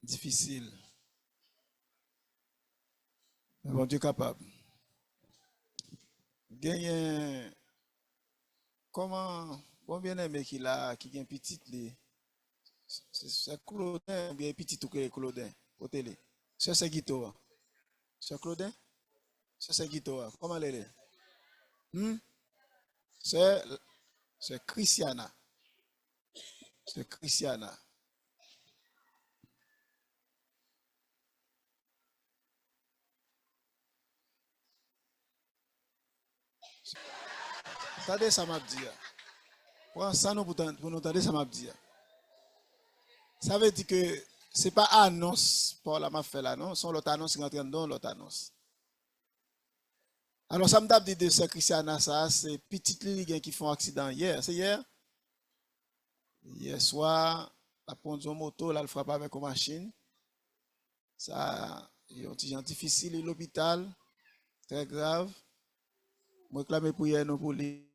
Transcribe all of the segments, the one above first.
Difficile. Mais bon Dieu capable. Gagner comment bien aimé qu'il a qui gagne petite les c'est Claudin bien petit tout que Claudin côté les c'est Guito. C'est Claudin? C'est Guito. Comment elle est? Hmm? C'est c'est Christiana. C'est Christiana. Attendez ça m'a dit. Pour ça nous pour nous attendez ça m'a dit. Ça veut dire que c'est pas annonce pour la m'a fait là non, son l'autre annonce qui rentre dans l'autre annonce. Alors ça me dit de ce Christiana ça c'est petite ligue qui font accident hier, c'est hier. Hier soir, la prendre une moto, là, elle frappe avec une machine. Ça, il y a un petit gens difficile, l'hôpital, très grave. Je réclame pour hier, nous pour lui.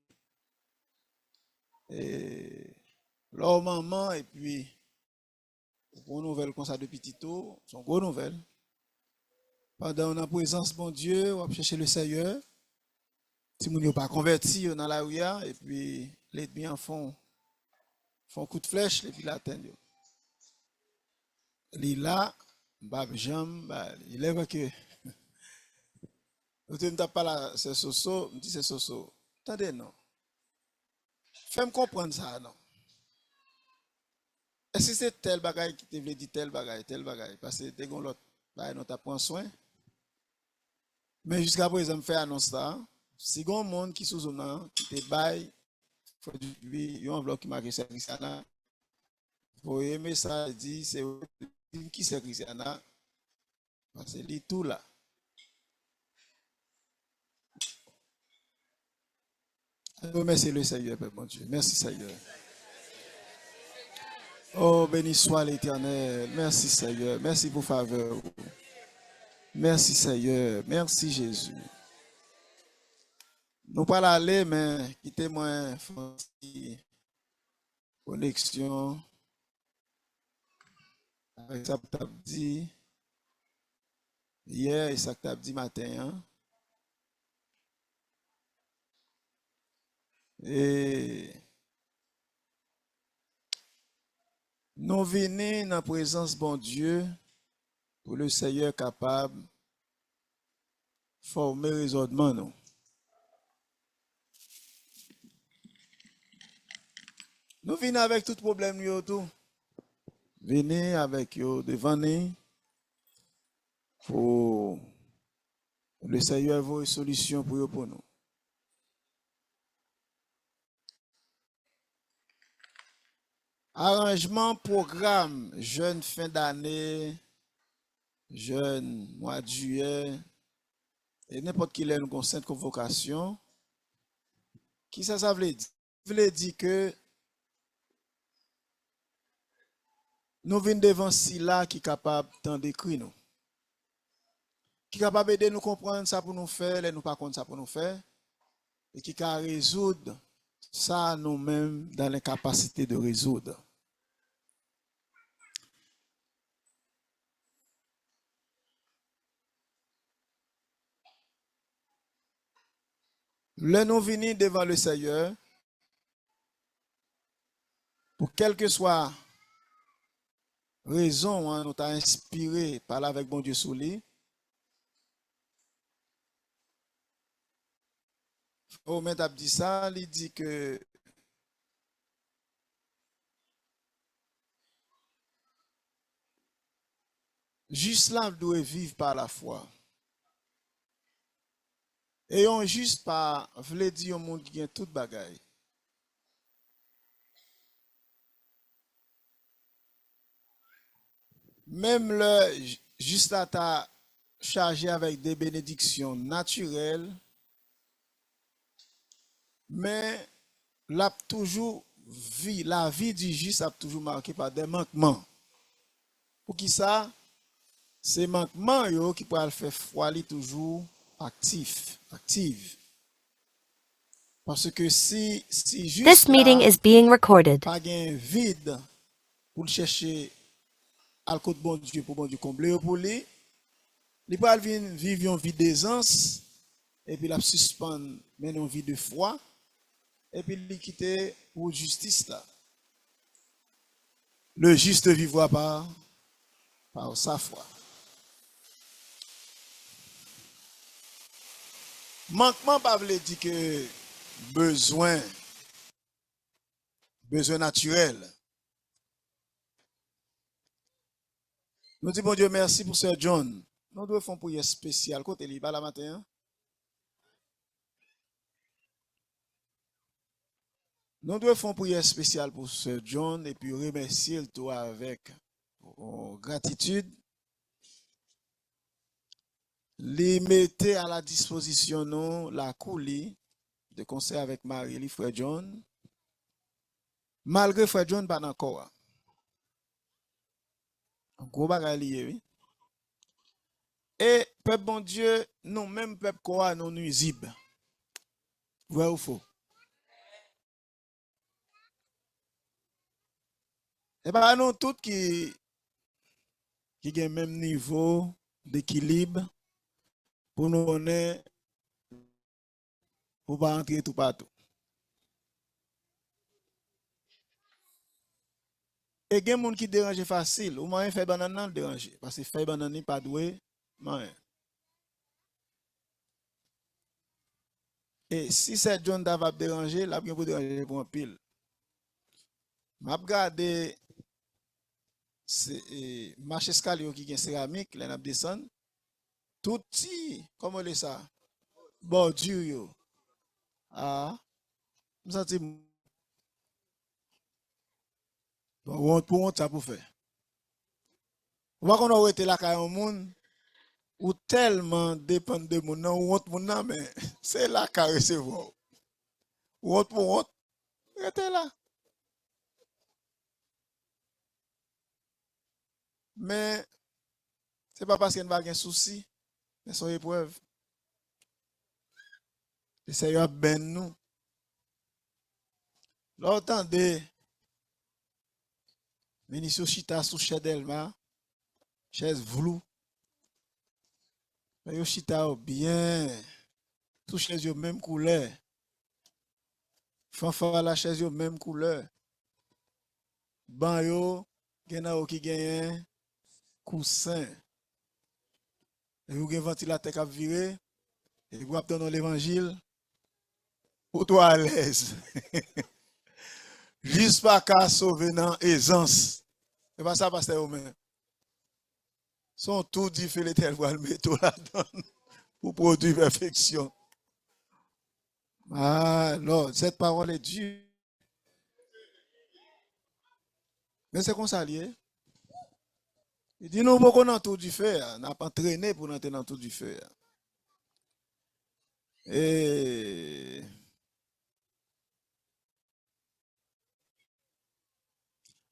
Et leur maman, et puis, pour une nouvelle comme ça de petit tôt, c'est une grosse nouvelle. Pendant la présence, bon Dieu, on va chercher le Seigneur. Si vous n'êtes pas converti dans la rue, et puis, les bien font coup de flèche, et puis l'atteignent. Il est là, il est vrai que, vous ne pas là, c'est Soso, me dit c'est Soso. Attendez, non. Fais-moi comprendre ça, non. Est-ce que c'est tel bagaille qui te veut dire tel bagaille, parce que t'es gon l'autre, bah, non, t'as pris soin. Mais jusqu'à présent, me fait annonce ça. Si gon monde qui sous zone qui te baille, faut lui, yon enveloppe qui marque service là. Faut aimer ça, dit c'est qui service là. Parce que lui tout là. Merci le Seigneur, Père mon Dieu. Merci Seigneur. Oh, béni soit l'Éternel. Merci Seigneur. Merci pour faveur. Merci Seigneur. Merci Jésus. Nous pas aller, mais quittez-moi connexion avec ça que tu as dit hier et ça que tu as dit matin. Hein? Et nous venons dans la présence de bon Dieu pour le Seigneur capable de former raisonnement. Nous. Nous venons avec tout problème. Tout. Venez avec eux devant nous pour le Seigneur avoir une solution pour nous. Arrangement, programme, jeune fin d'année, jeune mois de juillet, et n'importe qui a une sainte convocation. Qui ça veut dire? Ça veut dire que nous venons devant si là qui est capable d'en décrire nous. Qui est capable d'aider nous comprendre ça pour nous faire, et nous pas comprendre ça pour nous faire, et qui peut résoudre ça nous-mêmes dans l'incapacité de résoudre. Le nous venir devant le Seigneur, pour quelle que soit raison, hein, nous t'a inspiré, parler avec bon Dieu sous lui. Au moment où dit ça, il dit que juste là, doit vivre par la foi. Et on juste pas, voulait dire au monde qui a toute bagaille. Même le juste là, t'as chargé avec des bénédictions naturelles, mais la vie du juste a toujours marqué par des manquements. Pour qui ça? Ces manquements qui peuvent faire foi toujours active. Parce que si juste This meeting is being recorded. Pas un vide pour chercher à côté bon Dieu pour bon Dieu combler pour lui, il peut vivre une vie d'aisance et puis la suspendre mener une vie de foi et puis il quitter pour justice là. Le juste vivra par sa foi. Manquement pas veut dire que besoin naturel. Nous disons bon Dieu merci pour Sir John. Nous devons faire un prière spécial côté li ba la matin. Nous devons faire un prière spécial pour Sir John et puis remercier le avec gratitude. Les mettez à la disposition nous la coulis de concert avec Marie et frère John. Malgré frère John pas encore. Un gros bagage lié, oui. Et peuple bon Dieu, nous même peuple quoi non nuisible. Vrai ou faux? Et bien nous tous qui ont le même niveau d'équilibre pour nous connaître pour pas entrer tout partout. Et il y a des gens qui dérangent facile. Ou moyen faire banane déranger. Parce que faire banane pas doué. Et si c'est John va déranger, là, bien pour déranger pour un pile. Je regarde marché escalier qui est céramique, là, on descend. Tout petit, comment est ça? Bordure, yo. Ah, je sens pour honte ça pour faire. On va qu'on a été là quand un monde ou tellement dépend de mon nom ou honte mon nom, mais c'est là qu'à recevoir. Ou honte pour honte, restez là. Mais c'est pas parce qu'il n'y a pas de souci, mais c'est une épreuve. Le Seigneur ben nous. L'entendez, ministre Chita sous Chedelma, chaise vlou. Mais Chita bien, sous chaise yo même couleur. Fanfare la chaise yo même couleur. Ban yo, gena ou qui gagne coussin. Et vous avez ventilateur qui a viré, et vous avez dans l'évangile, pour toi à l'aise. Juste pas qu'à sauver dans aisance. C'est pas ça, pasteur Omer. Sont tout différents, l'éternel va le mettre là-dedans pour produire perfection. Ah non, cette parole est dure. Mais c'est comme ça lié. Il dit nous beaucoup dans tout du feu, n'a pas entraîné pour entrer dans tout du feu. Et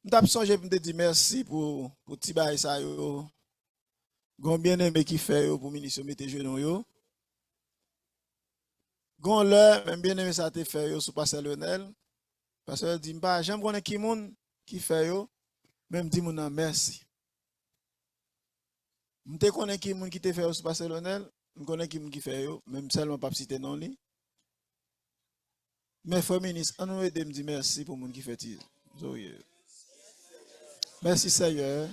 m't'a songé pour te dire merci pour ti bail ça yo. Gon bien aimé qui fait yo pour ministre mettre genou yo. Gon l'heure même bien aimé ça te fait yo sous pasteur Lionel. Pasteur dit pas j'aime connait qui monde qui fait yo, même dit mon merci. M'te connais qui monde qui te fait yo sous pasteur Lionel, m'connais qui monde qui fait yo, même seulement pas citer non li. Mais frère ministre, on nous aide me dire merci pour monde qui fait ti. Merci Seigneur.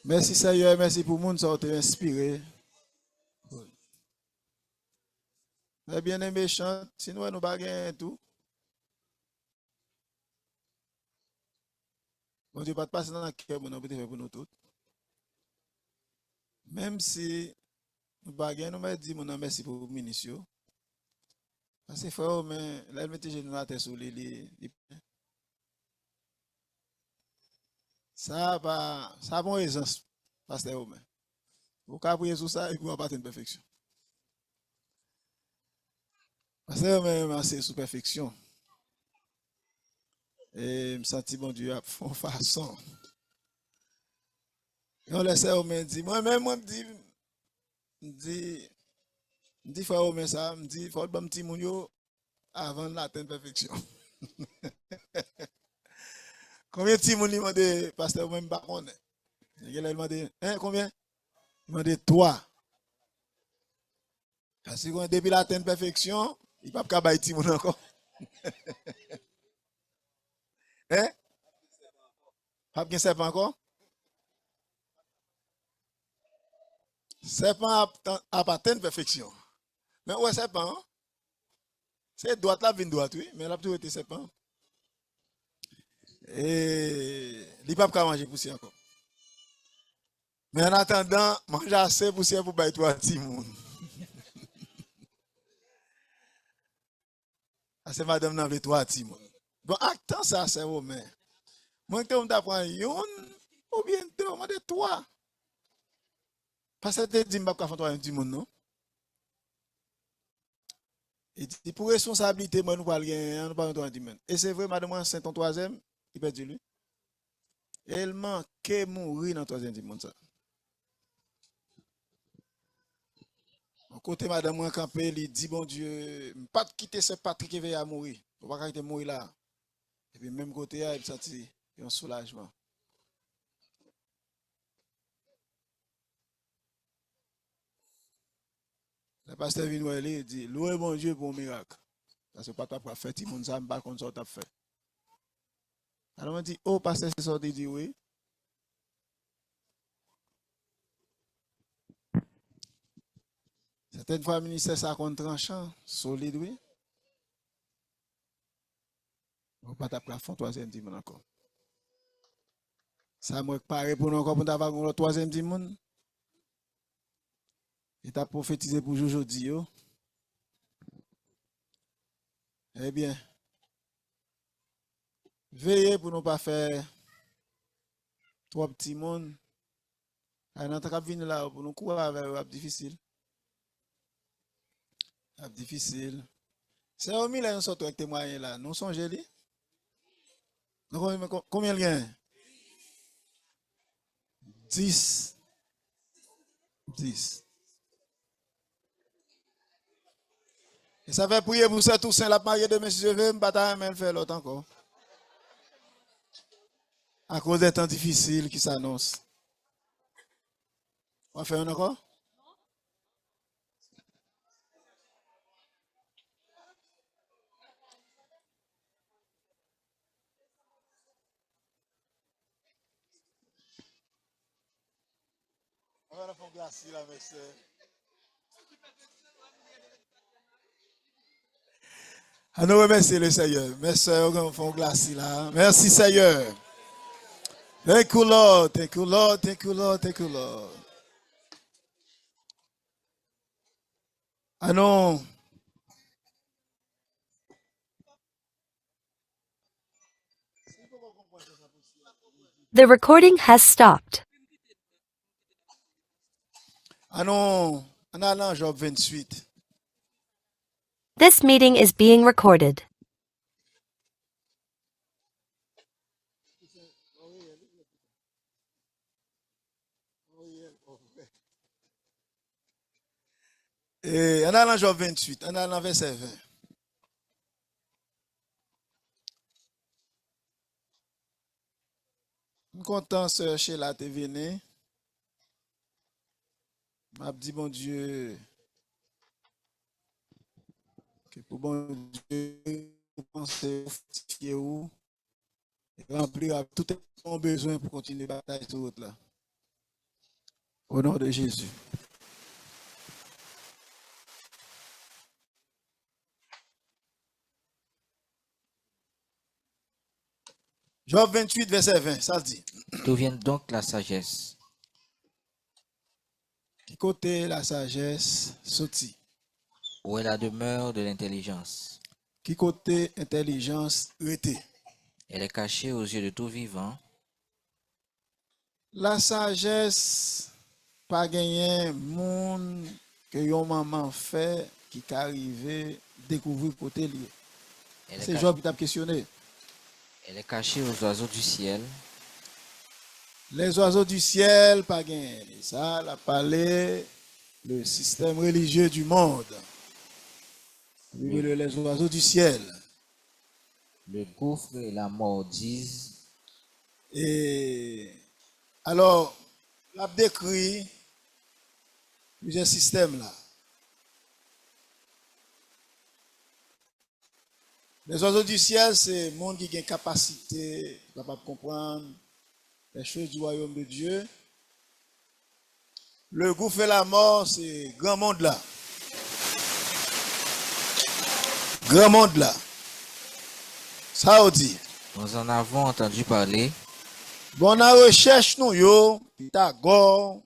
Merci Seigneur, merci pour monde ça t'a inspiré. Mais bien aimé chante, sinon nous pas gagner tout. Bon Dieu pas de passer dans le cœur pour nous faire pour nous tous. Même si nous pas gagner, nous m'a dit mon merci pour ministre. Parce que frère mais là il mettait genou la tête sur ça bon aisance pasteur mais. Vous pouvez prier sur ça et vous pas une perfection. Pasteur mais c'est sous perfection. Et me senti bon Dieu à fond façon. Et on laisse au me dit moi-même moi me dit frère au ça me dit faut bon petit moun yo avant l'atteindre perfection. Combien de petits moun li demandé pasteur même pas connaît. Il a demandé combien? Il m'a demandé 3. Parce que depuis l'atteindre perfection, il pas capable petit moun encore. Hein? Pas bien serpent encore? Serpent a pas atteindre perfection. Mais ouais serpent hein? C'est droite là vient droite oui, mais là toujours été serpent. Et il pas capable manger poussière encore. Mais en attendant, manger assez poussière pour bailler 3 petits moun. C'est madame dans les 3 petits moun. Bon, attends ça c'est romain. Moi que on t'apprend une ou bien 2, on de 3. Parce que tu dis pas faire 3 petits moun non. Et dit pour responsabilité moi nous pas rien, nous pas 3 petits moun. Et c'est vrai madame Saint ton 3e, il perdu lui. Elle manquait mourir dans 3e petit monde ça. Côté madame moi campé, il dit bon Dieu, pas quitter ce Patrick qui veut à mourir. On va quitter mourir là. Et puis même côté il senti un soulagement. Le pasteur vient il dit louez bon Dieu pour un miracle. Parce que pas pas faire ti moun ça pas comme ça t'a fait. Alors on dit oh pasteur c'est sorti dit oui. Certaines fois ministère ça contre tranchant, solide oui. On pas t'a faire 3e dimanche encore. Ça moi paré pour nous encore pour t'avoir le 3e dimanche. Et t'a prophétisé pour aujourd'hui yo. Eh bien, veillez pour ne pas faire 3 petits monde. À notre venir là pour nous courir avec difficile. Difficile. C'est au milieu un sorte avec témoigner là. Nous songez li. Combien il y a? 10. 10. Et ça fait prier pour ça tout saint la mariée de monsieur je veux me battre même faire l'autre encore. À cause des temps difficiles qui s'annoncent. On va faire un encore? On va faire un glacis là avec ça. À nous remercier le Seigneur. Mes soeurs, on fait un glacis là. Merci Seigneur. Thank you Lord. Thank you Lord. Thank you Lord. Thank you Lord. Ah non. The recording has stopped. Allons, en allant Job 28. This meeting is being recorded. Et en allant Job 28, en allant verset 20. Je suis content, sœur Sheila, t'es venue. M'a dit, bon Dieu, que pour bon Dieu, penser, fortifier ou, et remplir avec tout ton besoin pour continuer la bataille sur route là. Au nom de Jésus. Job 28, verset 20, ça dit. D'où vient donc la sagesse? Qui côté la sagesse sorti? Où est la demeure de l'intelligence? Qui côté intelligence rete? Elle est cachée aux yeux de tout vivant. La sagesse, pas gagné monde que yon maman fait qui arrive découvrir côté lié. Elle est, C'est ca- Job qui t'a questionné. elle est cachée aux oiseaux du ciel. Les oiseaux du ciel, pas gagné. Ça, la parlé le système religieux du monde. Les oiseaux du ciel. Le gouffre et la mort disent. Et alors, l'a décrit plusieurs systèmes là. Les oiseaux du ciel, c'est le monde qui a une capacité, capable de comprendre les choses du royaume de Dieu. Le gouffre et la mort, c'est grand monde là. Grand monde là. Ça on dit. Nous en avons entendu parler. Bon, on recherche nous yo, Pythagore,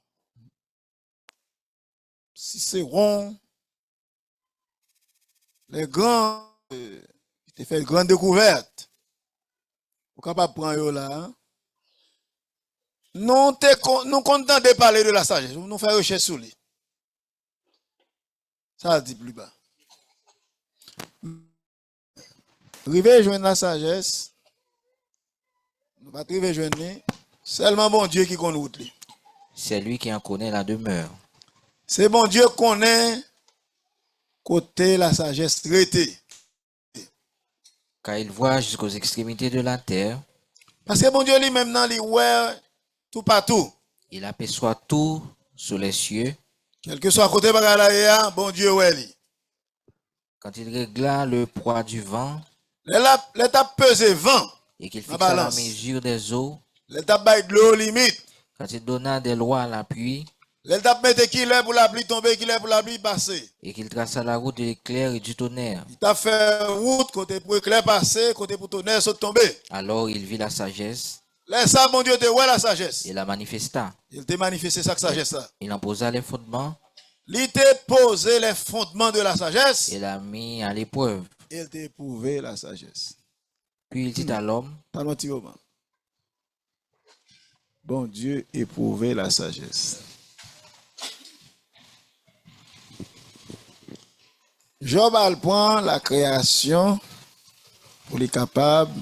Cicéron, les grands, qui fait une grande découverte. Vous êtes capable de prendre yo là. Hein? Nous contents de parler de la sagesse. Nous faisons recherche sur lui. Ça dit plus bas. River joindre la sagesse. Nous ne pouvons pas joindre. Seulement bon Dieu qui connaît route. C'est lui qui en connaît la demeure. C'est bon Dieu qui connaît côté la sagesse traitée. Car il voit jusqu'aux extrémités de la terre. Parce que bon Dieu lui-même dans les ouais tout partout. Il aperçoit tout sous les cieux. Quel que soit côté bagala, bon Dieu ouais lui. Quand il régla le poids du vent L'étape pesé vent. et qu'il La fixa la balance. mesure des eaux. L'étape bail de l'eau limite. Quand il donna des lois à la pluie L'étape mette qui est pour la pluie tomber, qui est pour la pluie passer. et qu'il traça la route de l'éclair et du tonnerre. Il t'a fait route côté pour éclair passer, côté pour tonnerre saute tomber. Alors il vit la sagesse Laisse ça, mon Dieu, te ouais la sagesse. et la manifesta. Il t'a manifesté sa sagesse là. Il en posa les fondements Il t'a posé les fondements de la sagesse. et l'a mis à l'épreuve. Il t'a éprouvé la sagesse. Puis il dit à l'homme, Pas mon petit moment. Bon Dieu éprouvé la sagesse. Job a le point la création pour les capables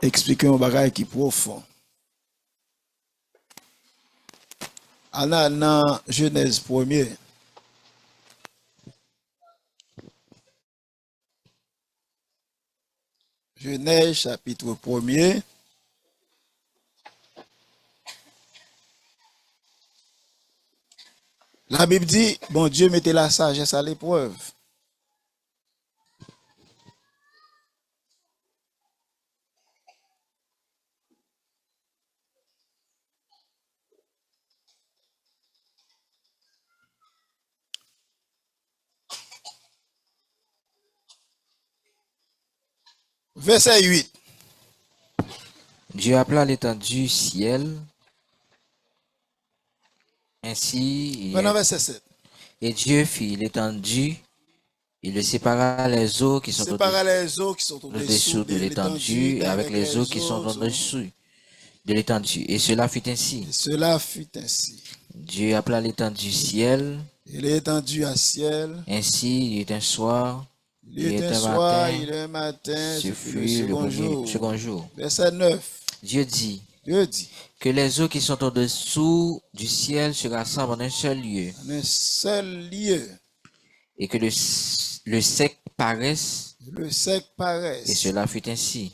d'expliquer un bagage qui est profond. Dans Genèse 1er. Genèse chapitre 1er. La Bible dit, bon Dieu mettait la sagesse à l'épreuve. Verset 8. Dieu appela l'étendue ciel. Ainsi, Maintenant, verset 7. et Dieu fit l'étendue. Il le sépara les eaux qui sont Sépara les eaux qui sont au-dessous de l'étendue et avec les eaux qui sont en dessous. de l'étendue. Et cela fut ainsi. Et cela fut ainsi. Dieu appela l'étendue du ciel. Il est étendu à ciel. Ainsi, il est un soir, Il est un soir, il est un matin, ce ce fut le fut le second second jour. jour. Verset 9. Dieu dit Dieu dit, que les eaux qui sont au-dessous du ciel se rassemblent en un seul lieu en un seul lieu, et que le sec paraisse. le sec Et paraisse. cela fut ainsi.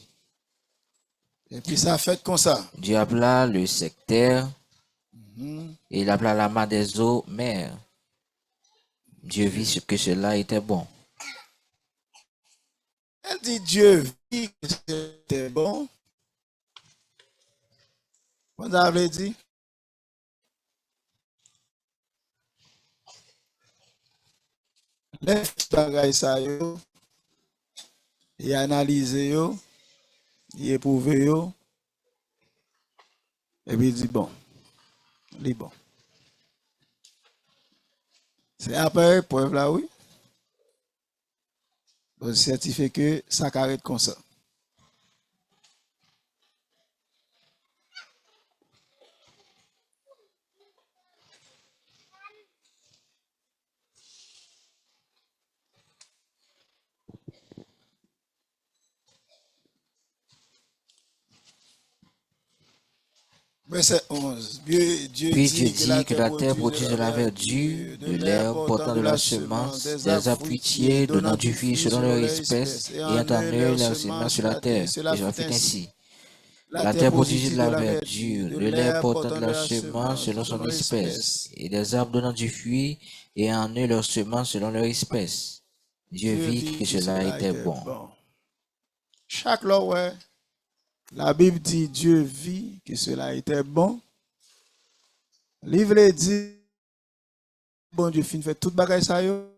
Et puis ça a fait comme ça. Dieu appela le sec terre Mhm. et il appela la mer des eaux mer. Dieu vit ce que cela était bon. Elle dit Dieu vit que c'était bon. Vous avez dit? Les bagages ça yo, et analyser yo, et éprouver yo, et puis il dit bon, il est bon. C'est après preuve là, oui. Donc, certifié que ça carré comme ça. Verset 11. Dieu Puis Dieu dit dit que la terre produise de la verdure, de l'herbe portant de la semence, des arbres fruitiers donnant du fruit selon leur espèce, et en eux leur semence sur la terre. Et cela fut ainsi. La terre produisit de la verdure, de l'herbe portant de la semence selon son espèce, et des arbres donnant du fruit, et en eux leur semence selon leur espèce. Dieu vit que cela était bon. Chaque loi, ouais, la Bible dit Dieu vit que cela était bon. Le livre dit, bon Dieu fin fait tout bagage ça yo.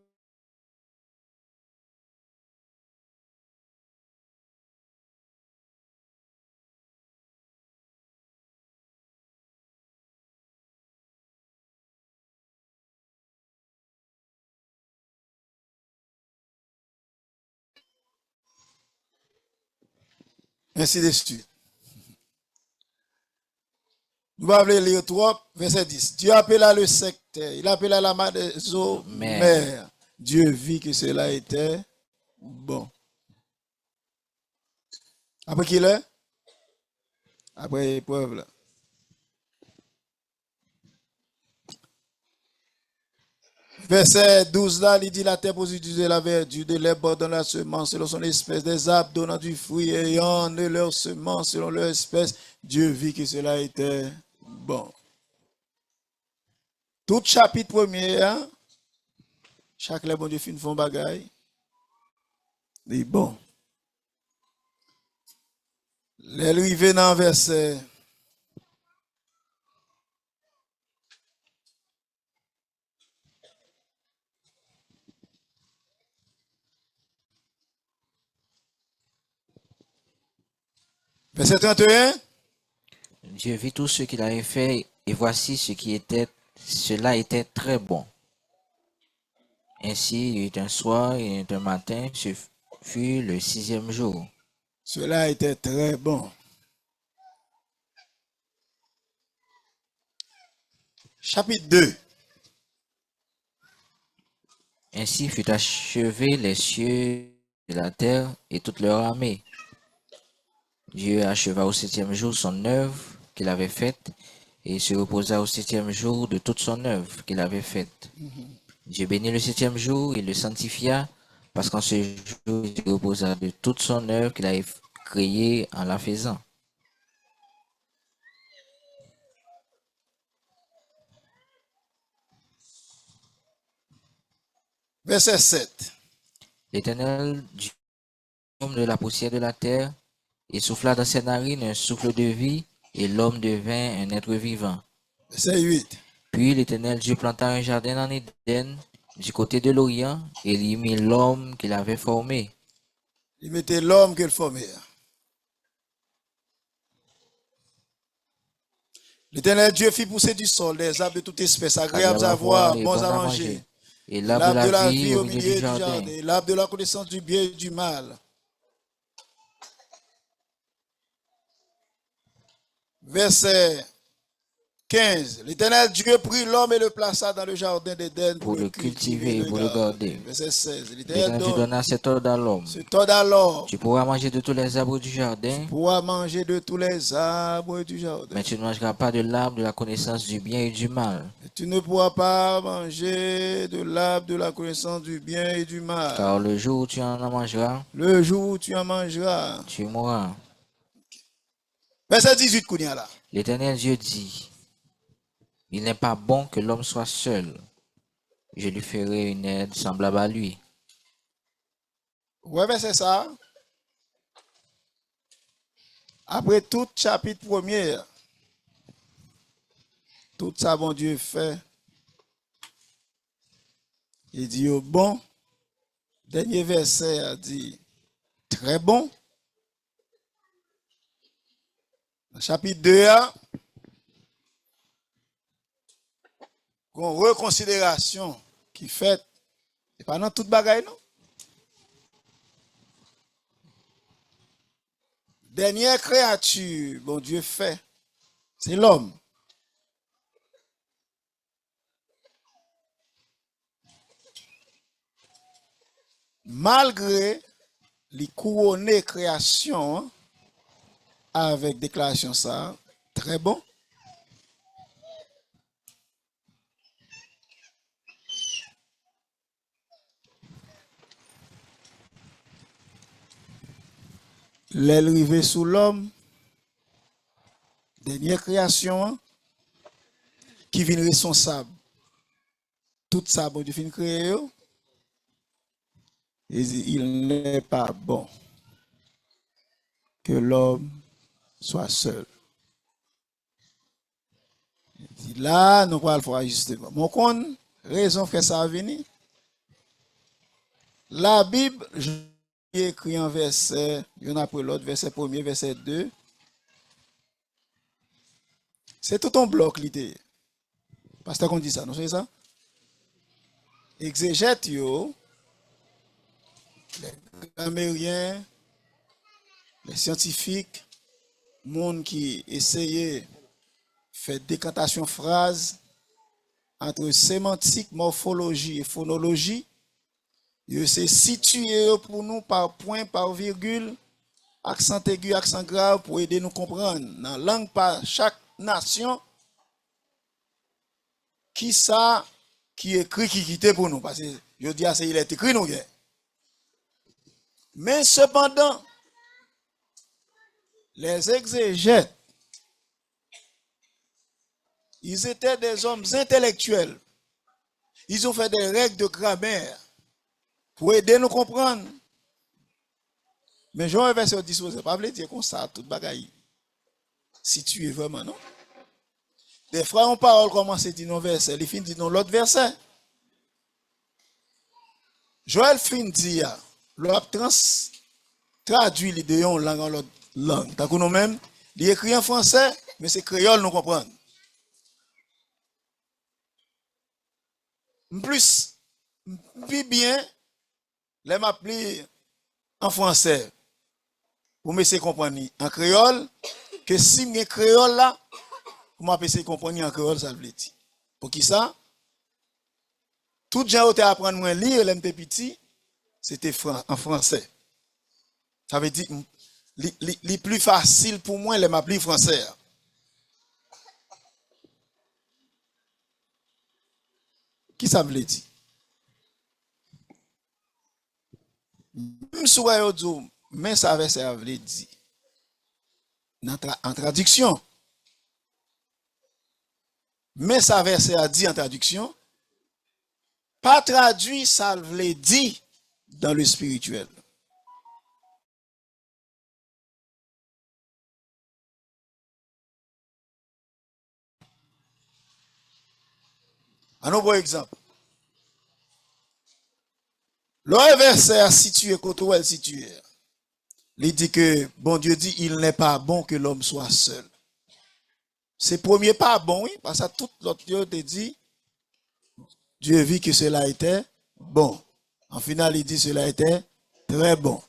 Ainsi de suite. Nous allons lire 3, verset 10. Dieu appela le secteur, il appela la mer des eaux mer. Dieu vit que cela était bon. Après qui est? Après l'épreuve là. Verset 12 là, il dit la terre produit de la verdure, de l'herbe dans la semence selon son espèce, des arbres donnant du fruit ayant de leur semence selon leur espèce. Dieu vit que cela était bon. Tout chapitre premier, hein? Chaque les bon Dieu fin font bagaille. Il est bon. Les lui venant verset 31. Dieu vit tout ce qu'il avait fait, et voici cela était très bon. Ainsi, il y eut un soir et un matin, ce fut le 6e jour. Cela était très bon. Chapitre 2. Ainsi fut achevé les cieux et la terre et toute leur armée. Dieu acheva au 7e jour son œuvre qu'il avait faite, et il se reposa au 7e jour de toute son œuvre qu'il avait faite. Dieu bénit le 7e jour et le sanctifia, parce qu'en ce jour il se reposa de toute son œuvre qu'il avait créée en la faisant. Verset 7. L'Éternel du homme de la poussière de la terre, et souffla dans ses narines un souffle de vie, et l'homme devint un être vivant. Verset 8. Puis l'Éternel Dieu planta un jardin en Éden, du côté de l'Orient, et il y mit l'homme qu'il avait formé. Il mettait l'homme qu'il formait. L'Éternel Dieu fit pousser du sol des arbres de toute espèce, agréables à voir, bons à manger. Et l'arbre de la vie au milieu du jardin. L'arbre de la connaissance du bien et du mal. Verset 15. L'Éternel Dieu prit l'homme et le plaça dans le jardin d'Éden pour le cultiver et pour le garder. Verset 16. L'Éternel Dieu L'Éternel donna cet ordre à l'homme. se tord alors. Tu pourras manger de tous les arbres du jardin, Pourra manger de tous les arbres du jardin. mais tu ne mangeras pas de l'arbre de la connaissance du bien et du mal, Tu ne pourras pas manger de l'arbre de la connaissance du bien et du mal. car le jour où tu en mangeras, Le jour où tu en mangeras. tu mourras. Verset 18, Kounia là. L'Éternel Dieu dit, il n'est pas bon que l'homme soit seul. Je lui ferai une aide semblable à lui. Ouais, verset ça. Après tout chapitre premier, tout ça, bon Dieu fait. Il dit, oh, bon. Dernier verset a dit, très bon. Dans chapitre 2, une reconsidération qui fait, et pas dans toute bagaille, non? Dernière créature, bon Dieu fait, c'est l'homme. Malgré les couronnées création, avec déclaration ça, très bon. L'aile rivée sous l'homme, dernière création, qui vient responsable. Tout ça, bon Dieu fin créé, il n'est pas bon que l'homme soit seul. Là, nous allons faire justement. Mon con, raison que ça a venu. La Bible, j'ai écrit un verset, il y en a après l'autre, verset 1er, verset 2. C'est tout un bloc l'idée. Pasteur qu'on dit ça, non c'est ça? Exégète yo, les grammairiens, les scientifiques, monde qui essayait faire décantation phrase entre sémantique, morphologie et phonologie. Il s'est situé pour nous par point, par virgule, accent aigu, accent grave pour aider nous comprendre dans la langue par chaque nation qui ça qui écrit qui quitte pour nous parce que je dis c'est il est écrit nous. Mais cependant les exégètes ils étaient des hommes intellectuels. Ils ont fait des règles de grammaire pour aider nous comprendre. Mais Jean verset 10, vous pas voulu dire comme ça, toute bagaille. Si tu es vraiment, non? Des fois, on parle commence à dire non verset, il finit dit non l'autre verset. Joël fin dit, l'autre traduit l'idée en langue en l'autre langue. T'as qu'on nous-mêmes, il écrit en français, mais c'est créole, nous comprenons. Plus, puis bien, les m'appeler en français, pour me comprendre en créole, que si mes créole là, pour m'appeler comprendre en créole, ça veut dire. Pour qui ça? Tout gens qui apprendre à lire, l'MT petit, c'était en français. Ça veut dire, les plus facile pour moi, les m'appeler français. Qui ça veut dire? Même si vous dites, mais ça veut dire. En traduction. Mais ça veut dire en traduction. Pas traduit, ça veut dire dans le spirituel. Un autre exemple. Le verset a situé, quand on est situé, il dit que, bon Dieu dit, il n'est pas bon que l'homme soit seul. C'est premier pas bon, oui, parce que tout l'autre Dieu te dit, Dieu vit que cela était bon. En final, il dit cela était très bon.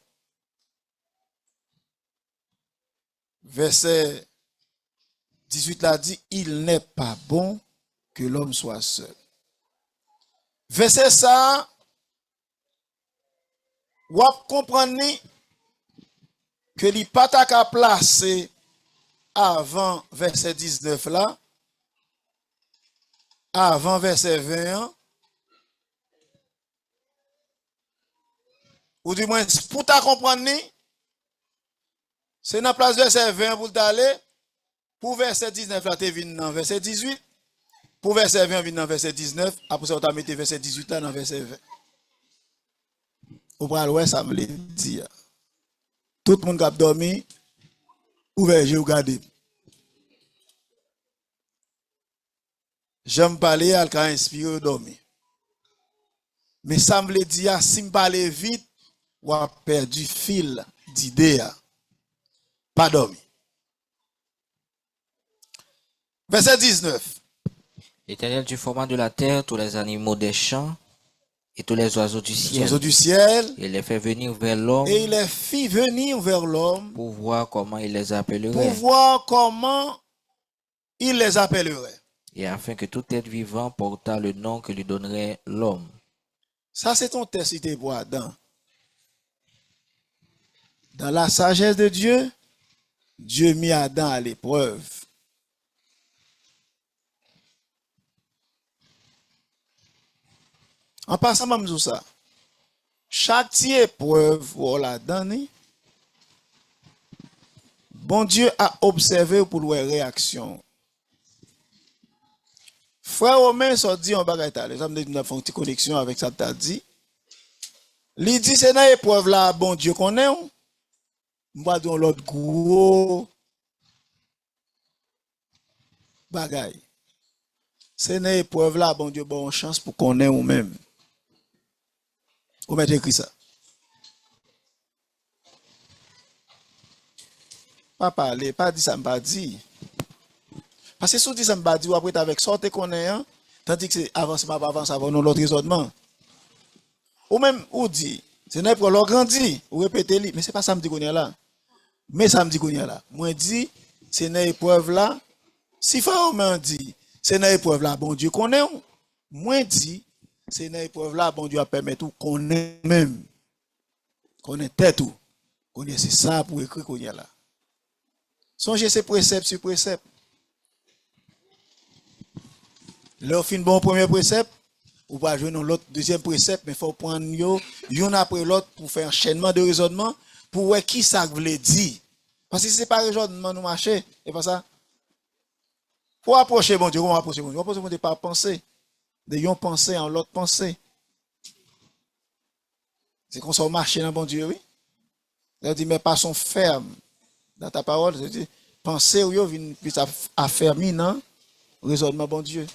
Verset 18 là dit, il n'est pas bon que l'homme soit seul. Verset ça, ou comprendre que li pas ta placer avant verset 19 là, avant verset 21, ou du moins pour ta comprendre, c'est dans place verset 20 pour t'aller, pour verset 19 là, tu viens dans verset 18, pour verset 20, viens dans verset 19, après ça, on t'a mis verset 18 là dans verset 20. Au bras l'ouest, ça me l'a dit. Tout le monde qui a dormi, ouvert les yeux, regardez. J'aime parler, elle a inspiré, dormir. Mais ça me dit, si je parle vite, ou a perdu fil d'idée. Pas dormi. Verset 19. L'Éternel du format de la terre, tous les animaux des champs et tous les oiseaux du Les ciel. oiseaux du ciel. Il les fait venir vers l'homme Et il les fit venir vers l'homme pour voir comment il les pour appellerait. voir comment il les appellerait. Et afin que tout être vivant portât le nom que lui donnerait l'homme. Ça, c'est ton test cité pour Adam. Dans la sagesse de Dieu, Dieu mit Adam à l'épreuve. En passant, je dis ça. Chaque petite épreuve, voilà, donné, bon Dieu a observé pour leur réaction. Frère Romain ça dit en bagay talé, ça me dit nous avons une petite connexion avec ça t'a dit. Il dit c'est dans l'épreuve là bon Dieu connaît on. M'pa don l'autre gros bagay. C'est dans l'épreuve là bon Dieu bon chance pour connaître ou même. Ou mettre écrit ça. Pas parler, pas dit ça m'pa dit. Parce que si vous dites ça m'pa dit ou après avec sorte connaît tandis que c'est avancement pas avance avant l'autre raisonnement. Ou même ou dit c'est n'est pour leur grandi ou répéter li mais c'est pas ça me dit qu'on est là. Mais ça me dit qu'on est là. Moi dit c'est dans épreuve là si frère me dit c'est dans épreuve là bon Dieu connaît moi dit c'est dans épreuve là bon Dieu a permettre tout connaît même connaît tête tout connaît c'est ça pour écrire qu'on est là. Songez ces préceptes sur préceptes. Leur fin bon premier précepte ou pas jouer dans l'autre deuxième précepte mais faut prendre yo yon après l'autre pour faire enchaînement de raisonnement pour voir qui ça veut dire parce que si c'est pas raisonnement nous marcher et pas ça pour approcher bon Dieu comment approcher bon Dieu approcher bon Dieu pas penser de yon penser en l'autre pensée c'est qu'on soit marcher dans bon Dieu oui il dit mais pas son ferme dans ta parole c'est dit penser ou yo vinn affermi non raisonnement bon Dieu.